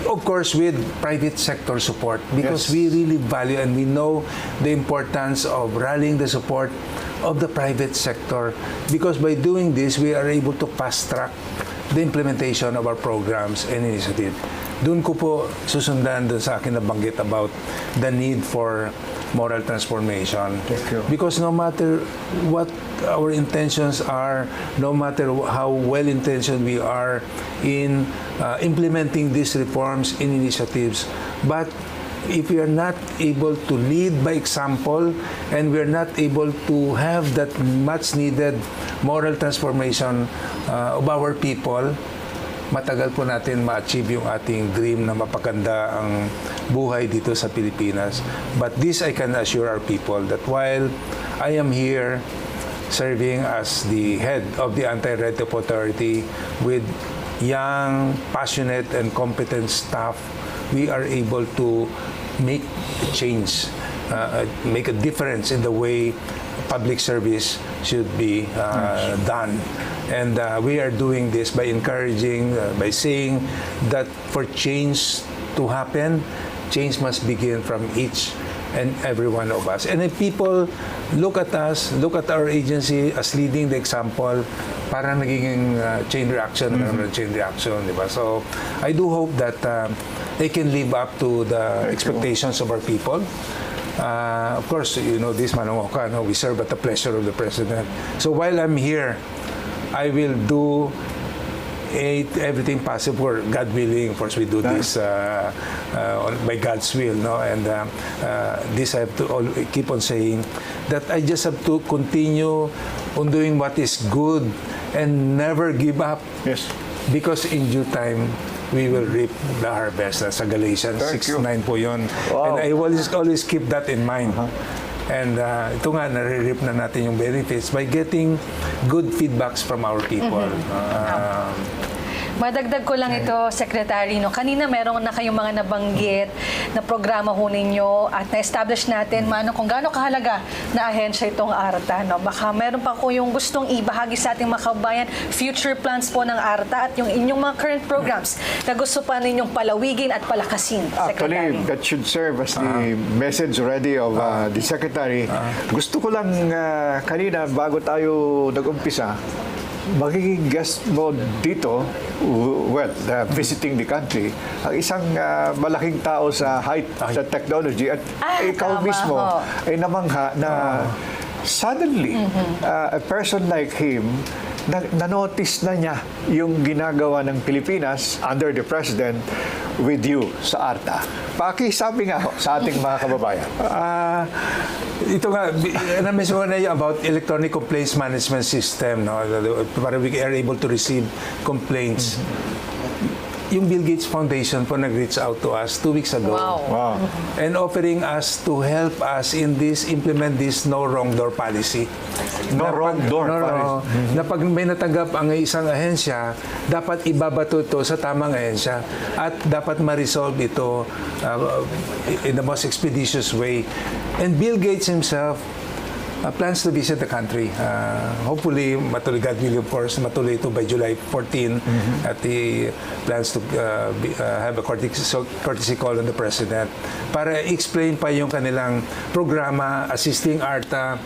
S7: of course with private sector support, because we really value and we know the importance of rallying the support of the private sector, because by doing this, we are able to fast-track the implementation of our programs and initiatives. Doon ko po susundan doon sa akin nabanggit about the need for moral transformation. Because no matter what our intentions are, no matter how well-intentioned we are in implementing these reforms and initiatives, but if we are not able to lead by example and we are not able to have that much needed moral transformation of our people, matagal po natin ma-achieve yung ating dream na mapaganda ang buhay dito sa Pilipinas. But this I can assure our people that while I am here serving as the head of the Anti-Red Tape Authority with young, passionate, and competent staff, we are able to make change, make a difference in the way public service should be done. And we are doing this by encouraging, by saying that for change to happen, change must begin from each and every one of us. And if people look at us, look at our agency as leading the example, parang nagiging chain reaction, chain reaction, di ba? So I do hope that they can live up to the expectations of our people. Of course, you know this, Manong Oka, no? We serve at the pleasure of the President. So while I'm here, I will do everything possible, God willing. Of course, we do this by God's will, no? And this I have to keep on saying that I just have to continue on doing what is good and never give up.
S2: Yes.
S7: Because in due time, we will reap the harvest. Sa Galatians 6:9 po yun.
S2: Wow.
S7: And I always keep that in mind. And ito nga, nare-reap na natin yung benefits by getting good feedbacks from our people.
S3: Madagdag ko lang ito, Secretary, no? Kanina meron na kayong mga nabanggit na programa ho ninyo at na-establish natin, Manong, kung gaano kahalaga na ahensya itong ARTA. No? Baka meron pa ko yung gustong ibahagi sa ating mga kabayan, future plans po ng ARTA at yung inyong mga current programs na gusto pa ninyong palawigin at palakasin, Secretary.
S2: Actually, that should serve as the message already of the Secretary. Gusto ko lang kanina, bago tayo nag-umpisa, magiging guest mo dito, well, visiting the country, ang isang malaking tao sa height, sa technology, at ikaw mismo ay namangha na suddenly, a person like him, na-notice na niya yung ginagawa ng Pilipinas under the President with you sa ARTA. Pakisabi nga sa ating mga kababayan.
S7: Ito nga, na-mention ko na yung about electronic complaints management system, no? Para we are able to receive complaints. Yung Bill Gates Foundation po nag-reach out to us 2 weeks ago.
S2: Wow.
S7: And offering us to help us in this, implement this no wrong door policy.
S2: No wrong door policy.
S7: Na pag may natanggap ang isang ahensya, dapat ibabato ito sa tamang ahensya at dapat ma-resolve ito in the most expeditious way. And Bill Gates himself plans to visit the country. Hopefully, matuloy, God willing, of course, matuloy ito by July 14 at the plans to have a courtesy call on the President para explain pa yung kanilang programa assisting ARTA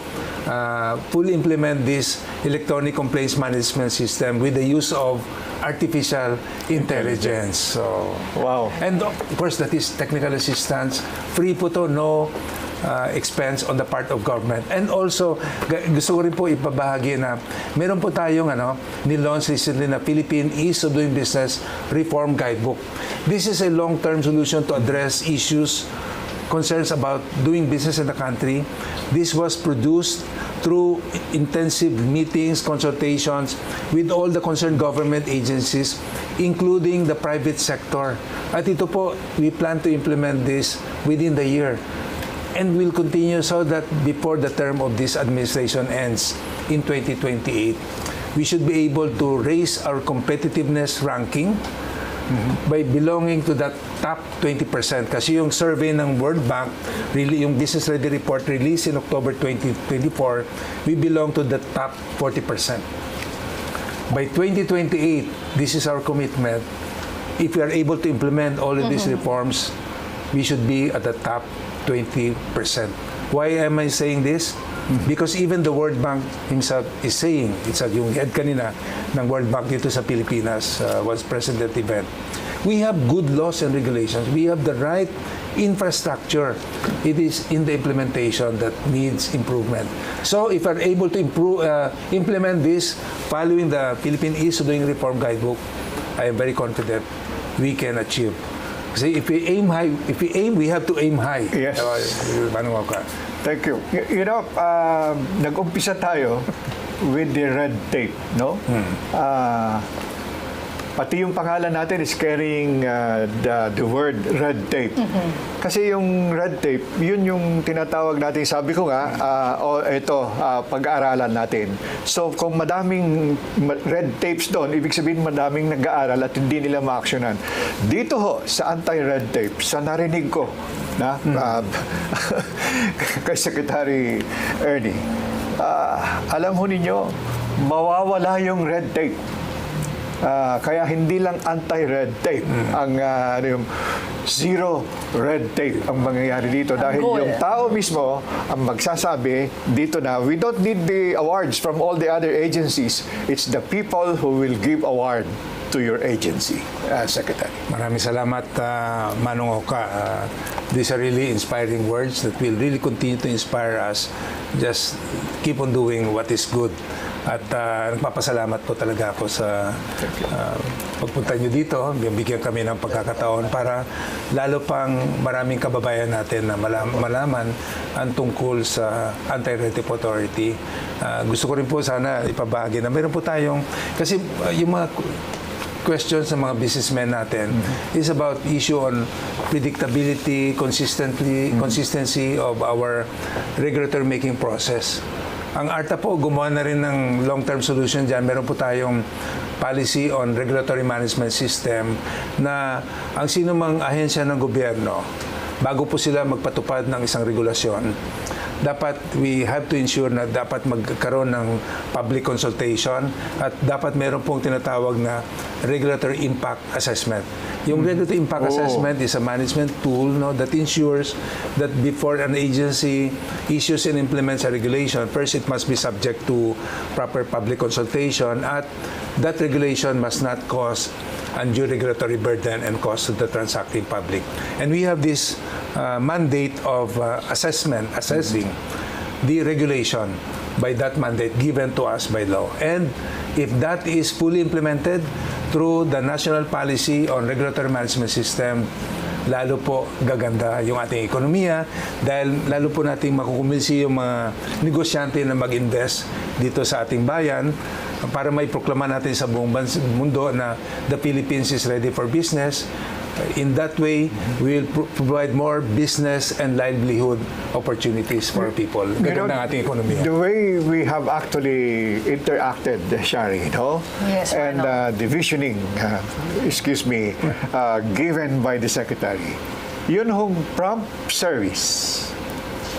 S7: fully implement this electronic complaints management system with the use of artificial intelligence. So,
S2: wow.
S7: And of course, that is technical assistance. Free po to, no expense on the part of government. And also, gusto ko rin po ipabahagi na meron po tayong ni-launch recently na Philippine Ease of Doing Business Reform Guidebook. This is a long-term solution to address issues, concerns about doing business in the country. This was produced through intensive meetings, consultations with all the concerned government agencies, including the private sector. At ito po, we plan to implement this within the year. And will continue so that before the term of this administration ends in 2028, we should be able to raise our competitiveness ranking by belonging to that top 20%. Kasi yung survey ng World Bank, really yung Business Ready Report released in October 2024, we belong to the top 40%. By 2028, this is our commitment. If we are able to implement all of these reforms, we should be at the top 20%. Why am I saying this? Because even the World Bank himself is saying, yung head kanina ng World Bank dito sa Pilipinas was present at the event. We have good laws and regulations. We have the right infrastructure. It is in the implementation that needs improvement. So if we're able to implement this following the Philippine Ease of Doing Reform Guidebook, I am very confident we can achieve. Kasi if we aim, we have to aim high.
S2: Yes. Thank you. You know, nag-umpisa tayo with the red tape, no? Pati yung pangalan natin is carrying the word red tape. Kasi yung red tape, yun yung tinatawag natin, sabi ko nga, pag-aaralan natin. So kung madaming red tapes doon, ibig sabihin madaming nag-aaral at hindi nila ma-actionan. Dito ho, sa anti-red tape, sa narinig ko, na kay Secretary Ernie, alam ho ninyo, mawawala yung red tape. Kaya hindi lang anti-red tape ang yung zero red tape ang mangyayari dito dahil yung tao mismo ang magsasabi dito na we don't need the awards from all the other agencies. It's the people who will give award to your agency, Secretary.
S7: Maraming salamat, Manong Oka. These are really inspiring words that will really continue to inspire us. Just keep on doing what is good. At nagpapasalamat po talaga ako sa pagpunta nyo dito. Bigyan kami ng pagkakataon para lalo pang maraming kababayan natin na malaman ang tungkol sa Anti-Red Tape Authority. Gusto ko rin po sana ipabahagi na meron po tayong, kasi yung mga questions ng mga businessmen natin is about issue on predictability, consistency of our regulatory making process. Ang ARTA po, gumawa na rin ng long-term solution dyan. Meron po tayong policy on regulatory management system na ang sino mang ahensya ng gobyerno, bago po sila magpatupad ng isang regulasyon, dapat we have to ensure na dapat magkaroon ng public consultation at dapat meron pong tinatawag na regulatory impact assessment. Yung regulatory impact assessment is a management tool that ensures that before an agency issues and implements a regulation, first it must be subject to proper public consultation at that regulation must not cause undue regulatory burden and cost to the transacting public. And we have this mandate of assessing the regulation by that mandate given to us by law. And if that is fully implemented through the National Policy on Regulatory Management System, lalo po gaganda yung ating ekonomiya dahil lalo po natin makukumbinsi yung mga negosyante na mag-invest dito sa ating bayan para may proklama natin sa buong mundo na the Philippines is ready for business. In that way, we will provide more business and livelihood opportunities for people. Gaganda ang ating ekonomiya.
S2: The way we have actually interacted, Shari, no?
S3: Yes,
S2: and the visioning, given by the Secretary, yun hong prompt service.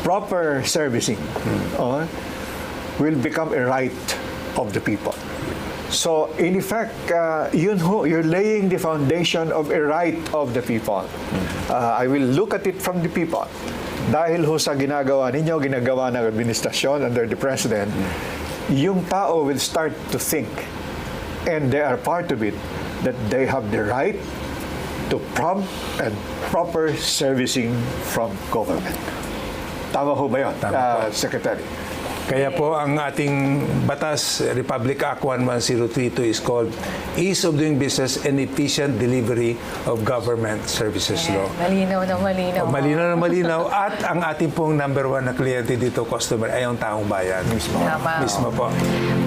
S2: proper servicing will become a right of the people. So, in effect, you're laying the foundation of a right of the people. I will look at it from the people. Dahil ho sa ginagawa ng administrasyon under the President, yung tao will start to think, and they are part of it, that they have the right to prompt and proper servicing from government. Tama ho ba yun, Secretary?
S7: Kaya po ang ating batas, Republic Act 11032 is called Ease of Doing Business and Efficient Delivery of Government Services Law.
S13: Malinaw na malinaw.
S7: Malinaw na malinaw. At ang ating pong number one na kliyente dito, customer, ay ang taong bayan. Mismo po.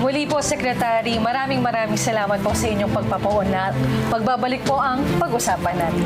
S13: Muli po, Secretary, maraming salamat po sa inyong pagpapaunat. Pagbabalik po ang pag-usapan natin.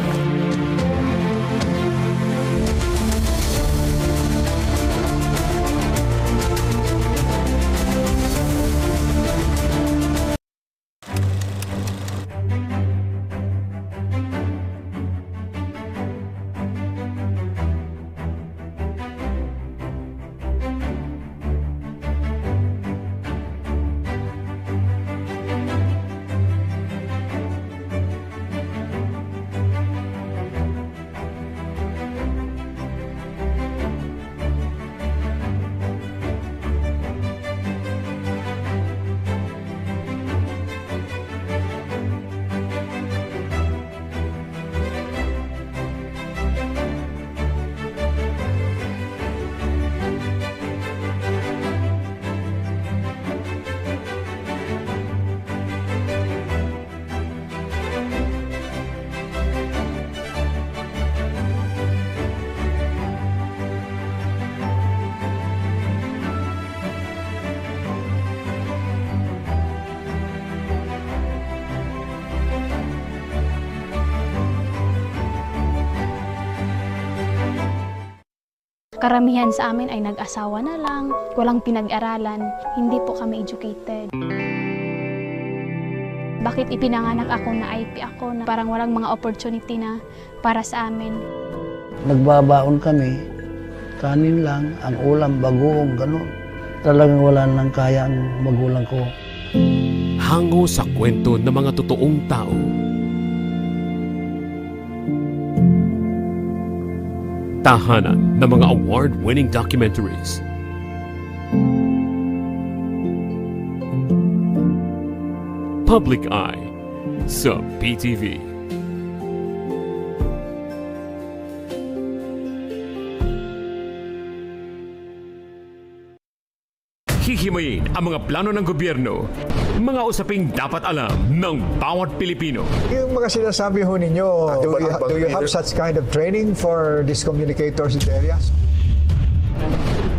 S14: Karamihan sa amin ay nag-asawa na lang, walang pinag-aralan, hindi po kami educated. Bakit ipinanganak ako na IP ako na parang walang mga opportunity na para sa amin?
S15: Nagbabaon kami, kanin lang, ang ulam, bagong, gano'n. Talagang wala nang kaya ang magulang ko.
S1: Hango sa kwento ng mga totoong tao. Tahanan ng mga award-winning documentaries. Public Eye sa PTV. Hihimayin ang mga plano ng gobyerno, mga usaping dapat alam ng bawat Pilipino.
S2: Yung mga sinasabi ho ninyo, do you have such kind of training for these communicators in the areas?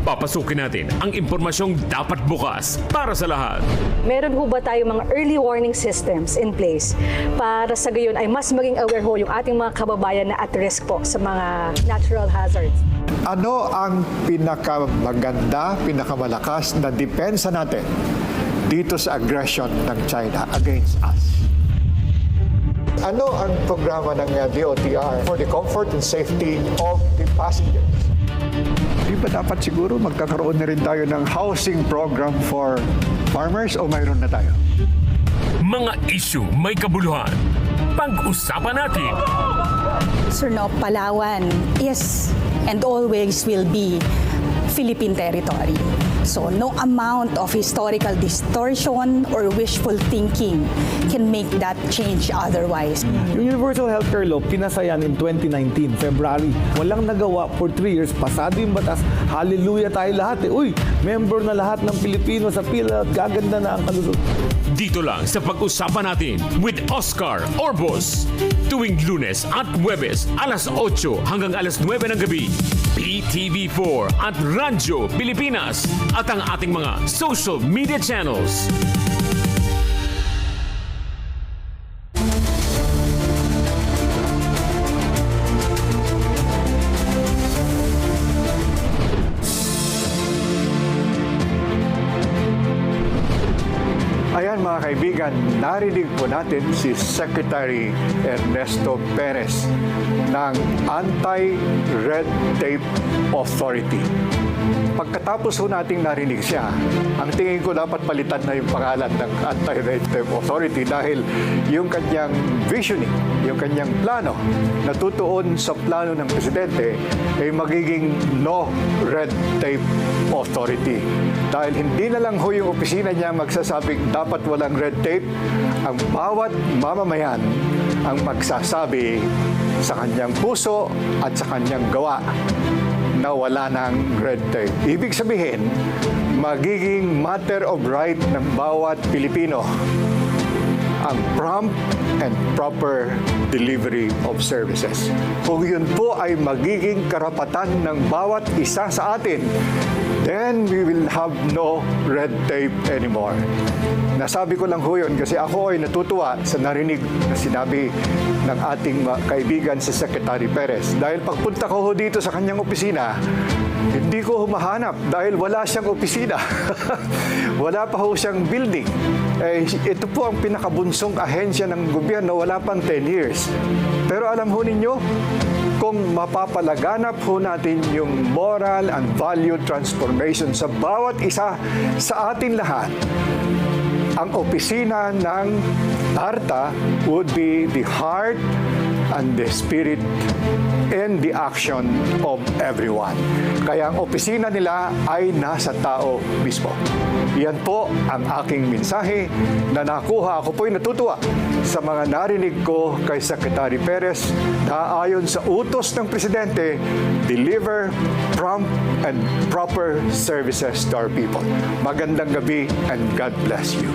S1: Papasukin natin ang impormasyong dapat bukas para sa lahat.
S3: Meron ho ba tayo mga early warning systems in place para sa gayon ay mas maging aware ho yung ating mga kababayan na at risk po sa mga natural hazards?
S2: Ano ang pinakamaganda, pinakamalakas na depensa natin dito sa aggression ng China against us? Ano ang programa ng DOTR for the comfort and safety of the passengers? Di ba dapat siguro magkakaroon na rin tayo ng housing program for farmers o mayroon na tayo?
S1: Mga issue may kabuluhan. Pag-usapan natin.
S4: Sir, no, Palawan is and always will be Philippine territory. So no amount of historical distortion or wishful thinking can make that change otherwise.
S5: Yung Universal Healthcare Law, pinasayan in 2019, February. Walang nagawa for 3 years. Pasado yung batas. Hallelujah tayo lahat. Uy, member na lahat ng Pilipino sa PhilHealth. Gaganda na ang kalusot.
S1: Dito lang sa Pag-usapan natin with Oscar Orbos. Tuwing Lunes at Huwebes, alas 8 hanggang alas 9 ng gabi. PTV4 at Radyo Pilipinas at ang ating mga social media channels.
S2: Ayan mga mga kaibigan, narinig po natin si Secretary Ernesto Perez ng Anti-Red Tape Authority. Pagkatapos po nating narinig siya, ang tingin ko dapat palitan na yung pangalan ng Anti-Red Tape Authority dahil yung kanyang visioning, yung kanyang plano na tutuon sa plano ng Presidente ay magiging No Red Tape Authority. Dahil hindi na lang ho yung opisina niya magsasabing dapat walang red tape, ang bawat mamamayan ang magsasabi sa kanyang puso at sa kanyang gawa na wala ng red tape. Ibig sabihin, magiging matter of right ng bawat Pilipino ang prompt and proper delivery of services. Kung yun po ay magiging karapatan ng bawat isa sa atin, then we will have no red tape anymore. Nasabi ko lang ho yun kasi ako ay natutuwa sa narinig na sinabi ng ating kaibigan si Secretary Perez. Dahil pagpunta ko ho dito sa kanyang opisina, hindi ko humahanap dahil wala siyang opisina. Wala pa ho siyang building. Ito po ang pinakabunsong ahensya ng gobyerno, wala pang 10 years. Pero alam ho ninyo, kung mapapalaganap ho natin yung moral and value transformation sa bawat isa sa atin lahat, ang opisina ng ARTA would be the heart and the spirit and the action of everyone. Kaya ang opisina nila ay nasa tao mismo. Yan po ang aking mensahe na nakuha. Ako po'y natutuwa sa mga narinig ko kay Secretary Perez na ayon sa utos ng Presidente, deliver prompt and proper services to our people. Magandang gabi and God bless you.